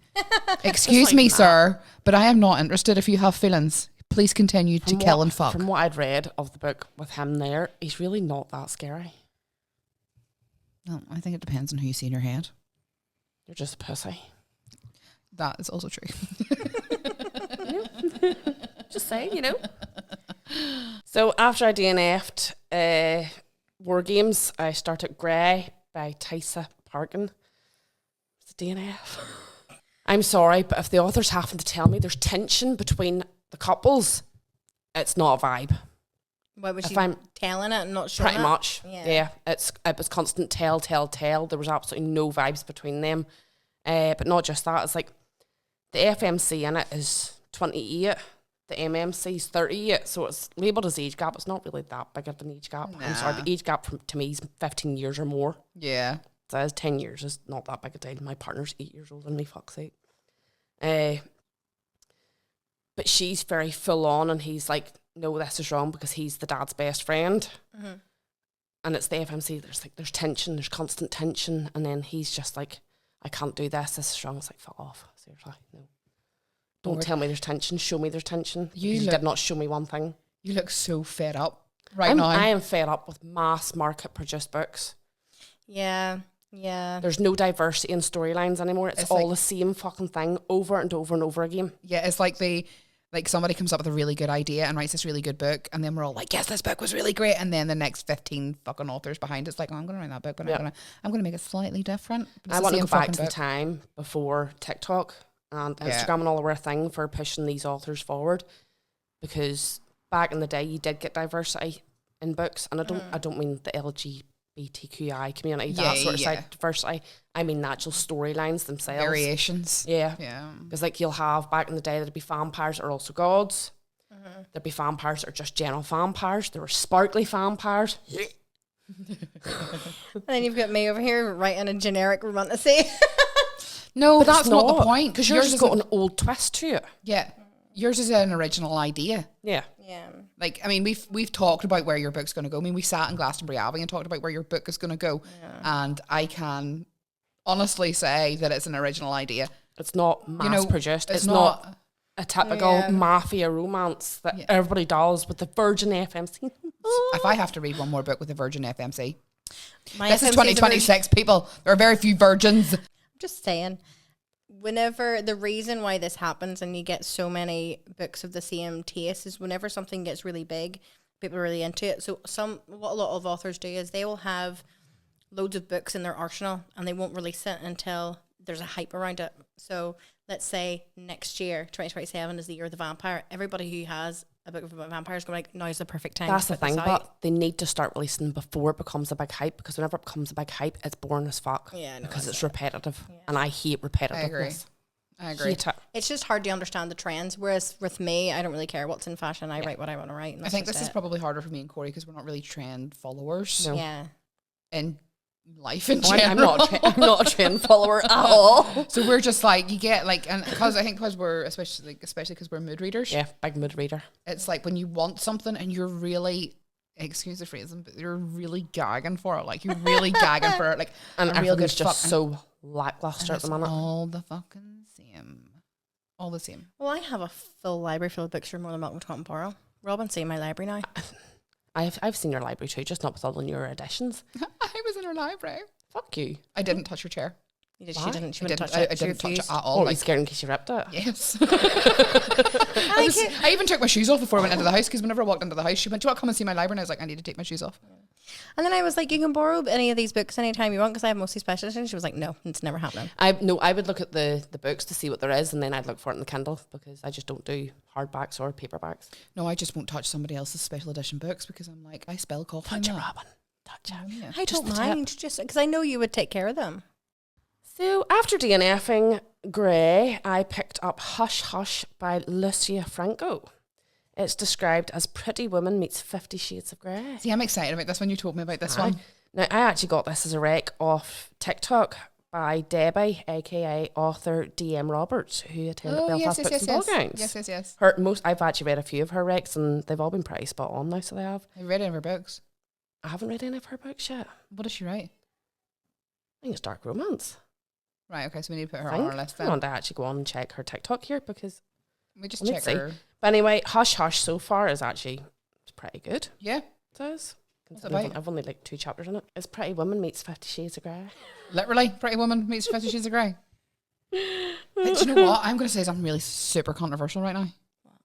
Excuse like me, that. sir, but I am not interested if you have feelings. Please continue to kill and fuck. From what I'd read of the book with him there, he's really not that scary. No, I think it depends on who you see in your head. You're just a pussy. That is also true. Just saying, you know. So after I DNF'd War Games, I started Grey by Tysa Parkin. It's a DNF. I'm sorry, but if the authors happen to tell me there's tension between the couples, it's not a vibe. Why was If she I'm- telling it and not showing Pretty it? much. Yeah. Yeah. It was constant tell. There was absolutely no vibes between them. But not just that, it's like the FMC in it is 28, the MMC is 38, so it's labelled as age gap. It's not really that big of an age gap. I'm sorry, Nah. the age gap to me is 15 years or more. Yeah. So it's 10 years is not that big a deal. My partner's 8 years older than me, fuck's sake. But she's very full on, and he's like, no, this is wrong because he's the dad's best friend. Mm-hmm. And it's the FMC, there's tension, there's constant tension, and then he's just like, I can't do this is wrong. It's like, fuck off, seriously, no. Don't Lord. tell me there's tension, show me there's tension. You You look- did not show me one thing. You look so fed up right now. I am fed up with mass market produced books. Yeah. Yeah. There's no diversity in storylines anymore. It's It's all like- the same fucking thing over and over and over again. Yeah, it's like somebody comes up with a really good idea and writes this really good book, and then we're all like, yes, this book was really great, and then the next 15 fucking authors behind it's like, oh, I'm gonna write that book, but Yeah. I'm gonna make it slightly different. But it's I the want to same go back fucking to the book. time before TikTok and Yeah. Instagram and all were a thing for pushing these authors forward, because back in the day you did get diversity in books, and I don't mean the LGBTQI community, that Yeah, sort of yeah. side diversity. I mean actual storylines themselves. Variations. Yeah. Yeah. Because like you'll have back in the day there'd be vampires that are also gods. There'd be vampires that are just general vampires. There were sparkly vampires. And then you've got me over here writing a generic romantasy. No, But that's not the point. because yours has is got a- an old twist to it. yeah, yours is an original idea. Yeah. Yeah. Like, I mean, we've talked about where your book's going to go. I mean, we sat in Glastonbury Abbey and talked about where your book is going to go, and I can honestly say that it's an original idea. It's not mass know, produced. it's It's not a typical Yeah. mafia romance that Yeah. everybody does with the Virgin FMC. If I have to read one more book with the Virgin FMC, My this is FMC 2026, people. There are very few virgins. Just saying, whenever the reason why this happens and you get so many books of the same taste is whenever something gets really big, people are really into it. So what a lot of authors do is they will have loads of books in their arsenal and they won't release it until there's a hype around it. So let's say next year, 2027 is the year of the vampire. Everybody who has a book about vampires, going like, now's the perfect time. That's to the put this thing, out. but they need to start releasing before it becomes a big hype, because whenever it becomes a big hype, it's boring as fuck. Yeah, no, because that's it's it. repetitive, and I hate repetitiveness. I agree. Hate it. It's just hard to understand the trends. Whereas with me, I don't really care what's in fashion. I write what I want to write. And I think that's this is just probably harder for me and Corri because we're not really trend followers No. yeah. in life in Oh, general. I'm not a trend follower at all. So we're just like, you get like, and because I think because we're especially because we're mood readers. Yeah, big mood reader. It's like when you want something and you're really, excuse the phrasing, but you're really gagging for it. Like you're really gagging for it. Like And a real good everything's just fucking- so lackluster at the it's minute. all the fucking same. All the same. Well, I have a full library full of books from more than welcome to come and borrow. Robyn's seen my library now. I've seen your library too, just not with all the newer editions. I was in her library. Fuck you. I didn't touch her chair. You did, Why? she didn't. She I wouldn't didn't, touch it. I She didn't touch it refused. at Oh, all. are you Like, scared in case you ripped it? yes. I I even took my shoes off before I went into the house because whenever I walked into the house, she went, "Do you want to come and see my library?" And I was like, "I need to take my shoes off." And then I was like, you can borrow any of these books anytime you want because I have mostly special editions. She was like, no, it's never happening. I would look at the books to see what there is, and then I'd look for it in the Kindle, because I just don't do hardbacks or paperbacks. No, I just won't touch somebody else's special edition books because I'm like, I spell coffee. Touch in it, that. Robyn. Touch it. Yeah. I Just don't the tip. mind, just because I know you would take care of them. So after DNFing Grey, I picked up Hush Hush by Lucia Franco. It's described as Pretty Woman meets 50 Shades of Grey. See, I'm excited about this one. You told me about this Aye. one. Now, I actually got this as a rec off TikTok by Debbie, aka author DM Roberts, who attended Belfast Books and Ball Grounds. yes. I've actually read a few of her recs, and they've all been pretty spot on now, so they have. I read any of her books. I haven't read any of her books yet. What does she write? I think it's dark romance. Right, okay, so we need to put her I on think. our list I then. want to actually go on and check her TikTok here, because We just Let's check see. her. But anyway, Hush Hush so far is actually it's pretty good. Yeah. It is. What's it about? I've only like 2 chapters in it. It's Pretty Woman meets 50 Shades of Grey. Literally, Pretty Woman meets 50 Shades of Grey. Hey, do you know what? I'm going to say something really super controversial right now.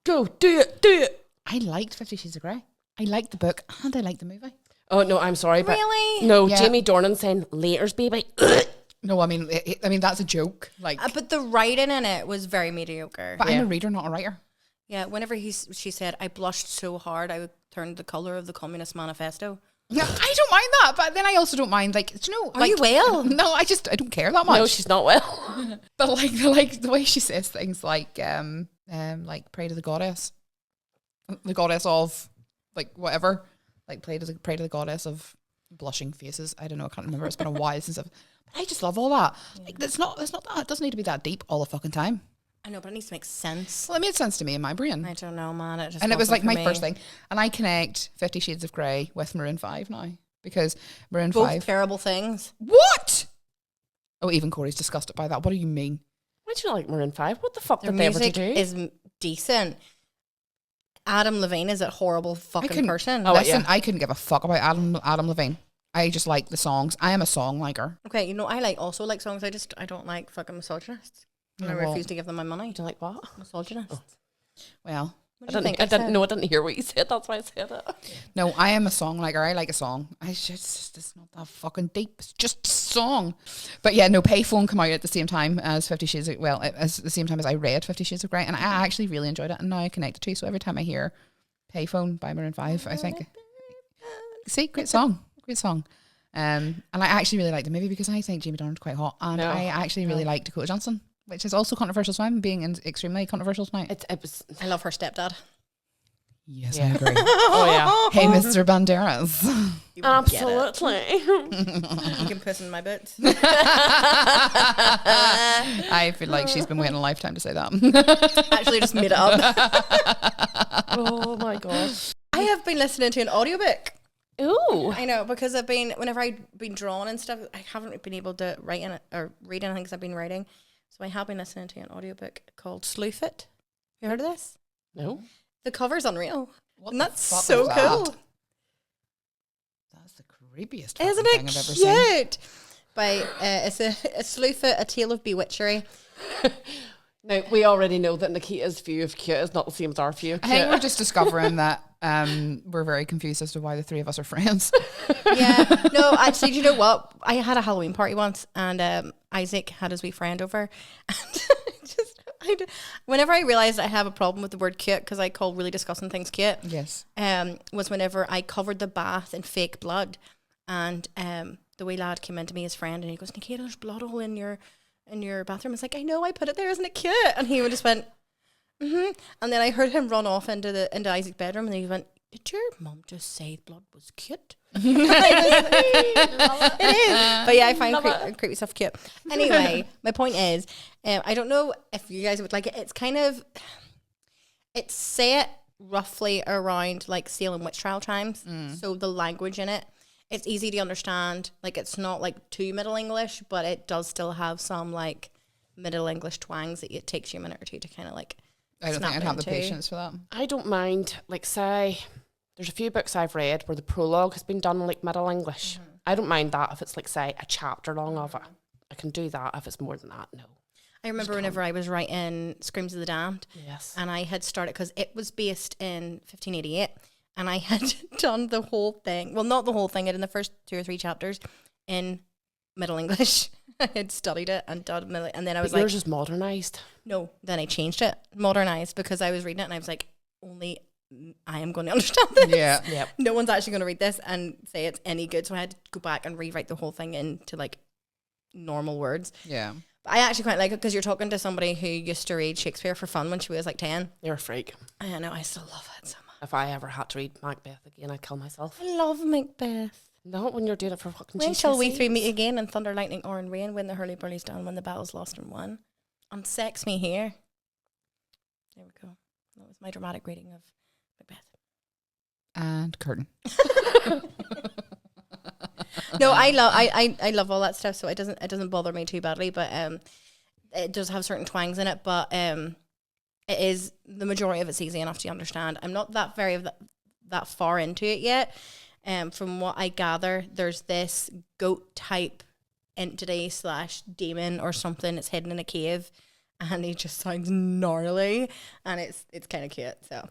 Go, do it. I liked 50 Shades of Grey. I liked the book and I liked the movie. Oh, no, I'm sorry, but Really? no, Yeah. Jamie Dornan saying, laters, baby. No, I mean, that's a joke. Like, But the writing in it was very mediocre. but yeah. I'm a reader, not a writer. Yeah, whenever she said, I blushed so hard, I turned the colour of the Communist Manifesto. Yeah, I don't mind that, but then I also don't mind, like, do you know, Are like, you well? No, I don't care that much. No, she's not well. But like the way she says things like pray to the goddess of like whatever, like pray to the goddess of blushing faces. I don't know, I can't remember. It's been a while since But I just love all that. Like it's not that. It doesn't need to be that deep all the fucking time. I know, but it needs to make sense. Well, it made sense to me in my brain. I don't know, man. It just And it was like wasn't my for first me. thing. And I connect 50 Shades of Grey with Maroon 5 now. Because Maroon Both 5. terrible things. What? Oh, even Corey's disgusted by that. What do you mean? Why do you not like Maroon 5? What the fuck Their did they ever music do? is decent. Adam Levine is a horrible fucking couldn't- person. Oh, Listen, yeah. I couldn't give a fuck about Adam Levine. I just like the songs. I am a song liker. Okay, you know, I also like songs. I don't like fucking misogynists. And I Yeah, well- refuse to give them my money. Do you like what? Misogynists. Well, What do you think I said? didn't hear what you said. That's why I said it. no, I am a song liker. I like a song. It's not that fucking deep. It's just a song. But yeah, no, Payphone come out at the same time as 50 Shades of, well, as the same time as I read 50 Shades of Grey, and I actually really enjoyed it, and now I connect the two. So every time I hear Payphone by Maroon 5, I think, see, great song. And I actually really like the movie because I think Jamie Dornan's quite hot, and No. I actually really like Dakota Johnson, which is also controversial. So I'm being extremely controversial tonight. It was. I love her stepdad. Yes, Yeah. I agree. Oh yeah. Hey, Mr. Banderas. You get it. Absolutely. You can piss in my boots. I feel like she's been waiting a lifetime to say that. Actually, just made it up. Oh my god. I have been listening to an audiobook. Ooh. I know, because whenever I've been drawing and stuff, I haven't been able to write in it or read anything because I've been writing. So I have been listening to an audiobook called Sleuth It. You heard of this? No. The cover's unreal. What And the that's fuck so is that? cool. That's the creepiest Isn't fucking thing it I've ever seen. cute? By it's a Sleuth It, A Tale of Bewitchery. Now we already know that Nikita's view of cute is not the same as our view of I cute. think we're just discovering that we're very confused as to why the three of us are friends. Yeah. No, actually, do you know what? I had a Halloween party once, and Isaac had his wee friend over, and Whenever I realized I have a problem with the word cute, because I call really disgusting things cute, Yes. was whenever I covered the bath in fake blood, and the wee lad came in to me, his friend, and he goes, Nikita, there's blood all in your bathroom. I was like, I know, I put it there, isn't it cute? And he just went, mm-hmm. And then I heard him run off into Isaac's bedroom, and he went, did your mum just say blood was cute? It is. But yeah, I find creepy stuff cute. Anyway, my point is, I don't know if you guys would like it. It's set roughly around like Salem witch trial times. So the language in it, it's easy to understand. Like, it's not like too Middle English, but it does still have some like Middle English twangs that it takes you a minute or two to kind of like. I don't think I'd have the patience for that. I don't mind, like, say, there's a few books I've read where the prologue has been done in, like, Middle English. I don't mind that if it's, like, say, a chapter long of it. I can do that. If it's more than that, no. I remember whenever I was writing Screams of the Damned, and I had started, because it was based in 1588, and I had done the whole thing, well, not the whole thing, in the first 2 or 3 chapters in Middle English. I had studied it and done Middle, and then I was like, yours is modernised. No, then I changed it, modernised, because I was reading it and I was like, only I am going to understand this. Yeah. Yep. No one's actually going to read this and say it's any good. So I had to go back and rewrite the whole thing into like normal words. Yeah. But I actually quite like it because you're talking to somebody who used to read Shakespeare for fun when she was like 10. You're a freak. I know, I still love it so much. If I ever had to read Macbeth again, I'd kill myself. I love Macbeth. Not when you're doing it for fucking When shall we GCSEs. three meet again in thunder, lightning, or in rain, when the hurly-burly's done, when the battle's lost and won? Unsex me here. There we go. That was my dramatic reading of Macbeth. And curtain. No, I love all that stuff, so it doesn't bother me too badly, but it does have certain twangs in it, but it is, the majority of it's easy enough to understand. I'm not that far into it yet. From what I gather, there's this goat type entity / demon or something that's hidden in a cave, and he just sounds gnarly, and it's kind of cute. So,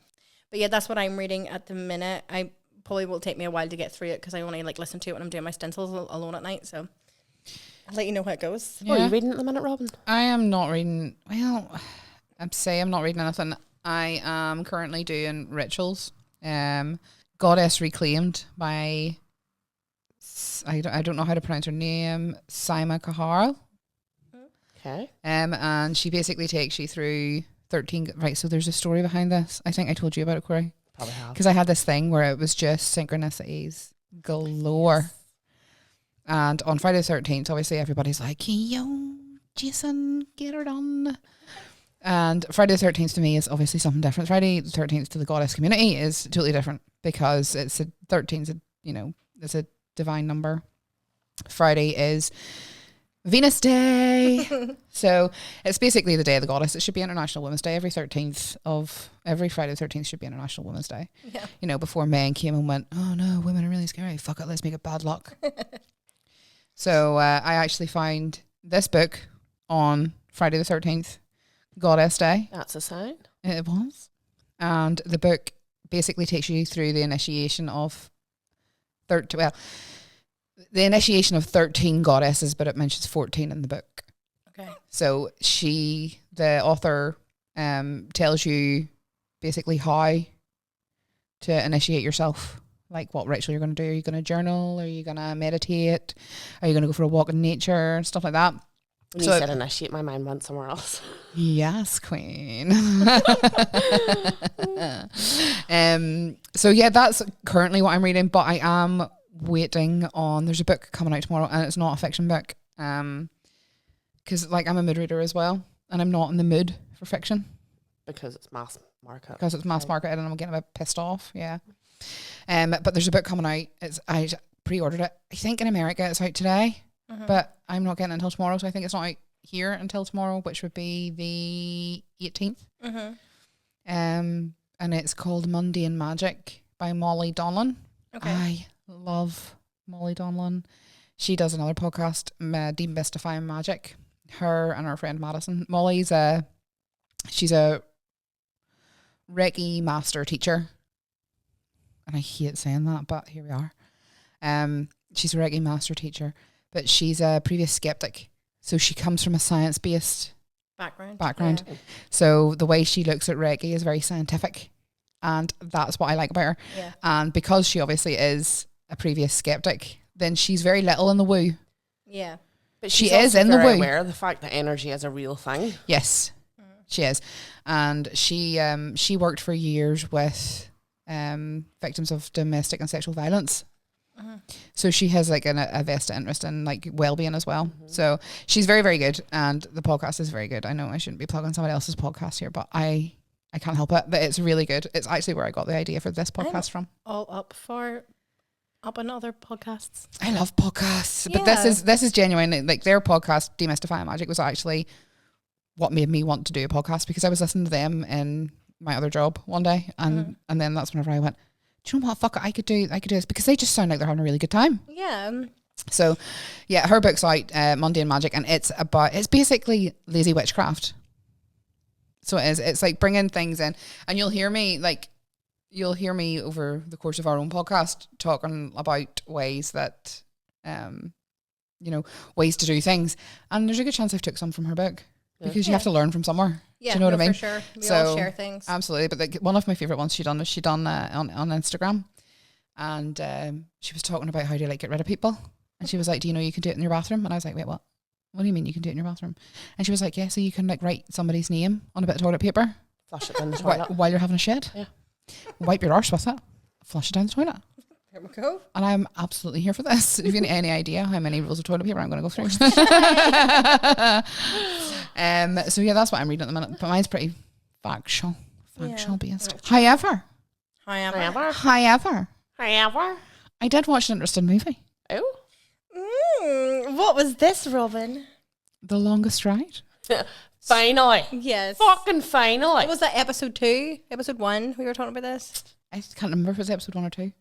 but yeah, that's what I'm reading at the minute. I probably will take me a while to get through it because I only like listen to it when I'm doing my stencils alone at night. So I'll let you know how it goes. What are you reading at the minute, Robyn? I am not reading. Well, I'd say I'm not reading anything. I am currently doing Rituals. Goddess Reclaimed by, I don't know how to pronounce her name, Saima Kahara. Okay. And she basically takes you through 13, right, so there's a story behind this. I think I told you about it, Corri. Probably have. Because I had this thing where it was just synchronicities galore. Yes. And on Friday the 13th, obviously everybody's like, yo, Jason, get her done. And Friday the 13th to me is obviously something different. Friday the 13th to the goddess community is totally different because it's a 13's, it's a divine number. Friday is Venus Day. So it's basically the day of the goddess. It should be International Women's Day. Every Friday the 13th should be International Women's Day. Yeah. Before men came and went, oh no, women are really scary. Fuck it, let's make it bad luck. So I actually found this book on Friday the 13th, Goddess Day. That's a sign. It was. And the book basically takes you through the initiation of the initiation of 13 goddesses, but it mentions 14 in the book. Okay. So the author, tells you basically how to initiate yourself, like what ritual you're going to do. Are you going to journal? Are you going to meditate? Are you going to go for a walk in nature? Stuff like that. When you said initiate, my mind went somewhere else. Yes, queen. So yeah, that's currently what I'm reading, but I am waiting on, there's a book coming out tomorrow and it's not a fiction book. Because I'm a mood reader as well and I'm not in the mood for fiction. Because it's mass market. Because it's mass marketed and I'm getting a bit pissed off, yeah. But there's a book coming out. I pre-ordered it. I think in America it's out today. But I'm not getting it until tomorrow, so I think it's not out here until tomorrow, which would be the 18th. And it's called Mundane Magic by Molly Donlan. Okay. I love Molly Donlan. She does another podcast, Demystifying Magic. Her and her friend Madison. Molly's she's a Reiki master teacher. And I hate saying that, but here we are. She's a Reiki master teacher. But she's a previous skeptic. So she comes from a science-based background. So the way she looks at Reiki is very scientific, and that's what I like about her. Yeah. And because she obviously is a previous skeptic, then she's very little in the woo. Yeah. But She she's is also in the very woo. aware of the fact that energy is a real thing. Yes, she is, and she worked for years with victims of domestic and sexual violence. So she has like a vested interest in like well-being as well. So she's very, very good, and the podcast is very good. I know I shouldn't be plugging somebody else's podcast here, but I can't help it. But it's really good. It's actually where I got the idea for this podcast from. All up on other podcasts. I love podcasts, but Yeah. this is genuinely like their podcast, Demystifying Magic, was actually what made me want to do a podcast, because I was listening to them in my other job one day, and then that's whenever I went, do you know what, fuck it, I could do this, because they just sound like they're having a really good time. Yeah. So yeah, her book's out, Mundane Magic, and it's basically lazy witchcraft. So it's like bringing things in, and you'll hear me over the course of our own podcast talking about ways that ways to do things, and there's a good chance I've took some from her book, because you have to learn from somewhere. Yeah, do you know what I mean? For sure. We all share things. Absolutely. But like, one of my favorite ones she done on Instagram, and she was talking about how to like get rid of people, and she was like, do you know you can do it in your bathroom? And I was like, wait, what do you mean you can do it in your bathroom? And she was like, yeah, so you can like write somebody's name on a bit of toilet paper, Flush it down the toilet. while you're having a shit. Yeah. Wipe your arse with it, flush it down the toilet. There we go. And I'm absolutely here for this. If you have any idea how many rolls of toilet paper I'm going to go through. So yeah, that's what I'm reading at the minute. But mine's pretty factual based. However, I did watch an interesting movie. Oh. What was this, Robyn? The Longest Ride. Finally. Yes. Fucking finally. What was that, episode 2? Episode 1 we were talking about this? I can't remember if it was episode 1 or 2.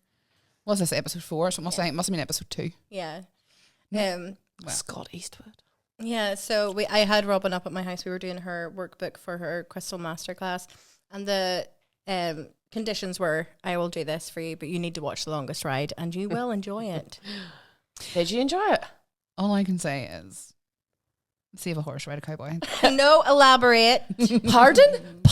Was this episode 4? So it must have been episode 2. Yeah. Scott Eastwood. Yeah, so I had Robyn up at my house. We were doing her workbook for her crystal masterclass, and the conditions were, I will do this for you, but you need to watch The Longest Ride, and you will enjoy it. Did you enjoy it? All I can say is, save a horse, ride a cowboy. No, elaborate. Pardon?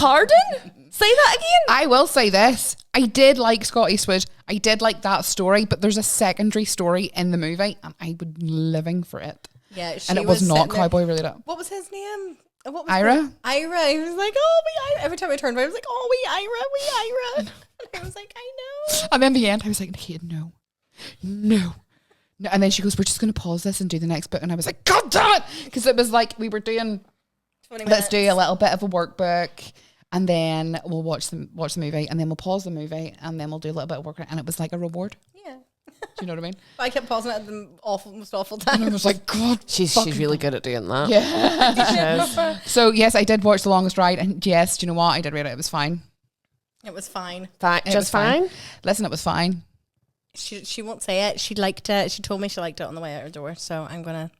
Say that again. I will say this. I did like Scott Eastwood. I did like that story, but there's a secondary story in the movie, and I would be living for it. Yeah, And it was not cowboy related. What was his name? What was Ira? Ira. He was like, oh, we Ira. Every time I turned around, I was like, oh, we Ira. And I was like, I know. And then the end, I was like, Nikita, no. And then she goes, we're just going to pause this and do the next bit. And I was like, God damn it. Because it was like, we were doing, 20 let's do a minutes. little bit of a workbook, and then we'll watch the movie, and then we'll pause the movie, and then we'll do a little bit of work. And it was like a reward. Yeah. Do you know what I mean? But I kept pausing it at the most awful And I times. was like, God. She's really good at doing that. Yeah. She is. So yes, I did watch The Longest Ride, and yes, do you know what? I did rate it. It was fine. It was fine. It was Just fine? Listen, it was fine. She won't say it. She liked it. She told me she liked it on the way out her door. So I'm gonna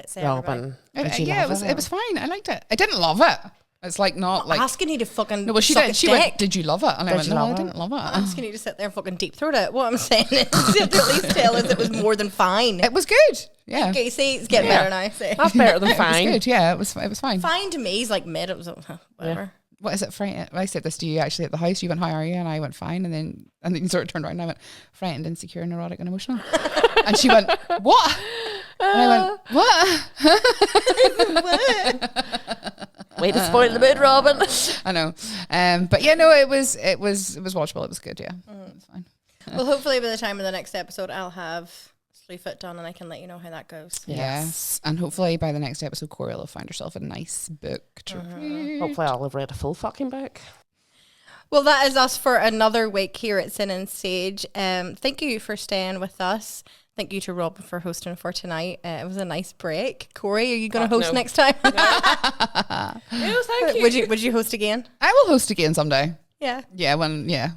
say Robyn. Did you Yeah, love it was fine. I liked it. I didn't love it. It's like not like asking you to fucking no. Well, she suck did. a She dick. went, did you love it? And I Did went, you no, love I it? didn't love it. asking you to sit there and fucking deep throat it. What I'm saying is, you have to at least tell us it was more than fine. It was good. Yeah. Okay, see, it's getting better now. See. That's better than It was fine. good. Yeah, it was fine. Fine to me is like mid. It was whatever. What is it, frightened? I said this to you actually at the house. You went, how are you? And I went, fine. And then you sort of turned around and I went, frightened, insecure, neurotic, and emotional. And she went, what? And I went, what? Way to spoil the mood, Robyn. I know. But yeah, no, it was watchable. It was good. Yeah, it was fine. Well, hopefully by the time of the next episode, I'll have Sleep It done and I can let you know how that goes. Yes. And hopefully by the next episode, Corri will have found herself a nice book to read. Hopefully I'll have read a full fucking book. Well, that is us for another week here at Sin and Sage. Thank you for staying with us. Thank you to Robyn for hosting for tonight. It was a nice break. Corri, are you going to host no. next time? No, thank you. Would you host again? I will host again someday. Yeah. Yeah.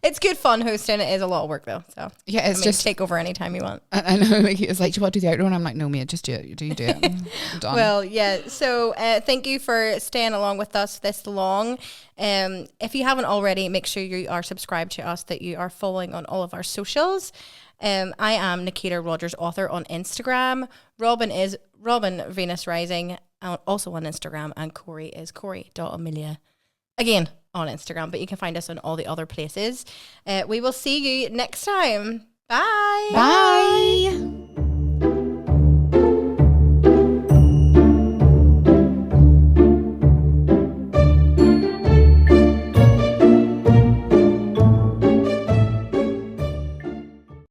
It's good fun hosting. It is a lot of work though. So Yeah, it's just take over anytime you want. I know, like, it's like, do you want to do the outro? And I'm like, no, mate, just do it. You do it. I'm done. Well, yeah. So thank you for staying along with us this long. If you haven't already, make sure you are subscribed to us, that you are following on all of our socials. I am Nikita Rogers, author on Instagram. Robyn is Robyn Venus Rising. also on Instagram, and Corri is Corri.Amelia. Again, on Instagram, but you can find us on all the other places. We will see you next time. Bye. Bye.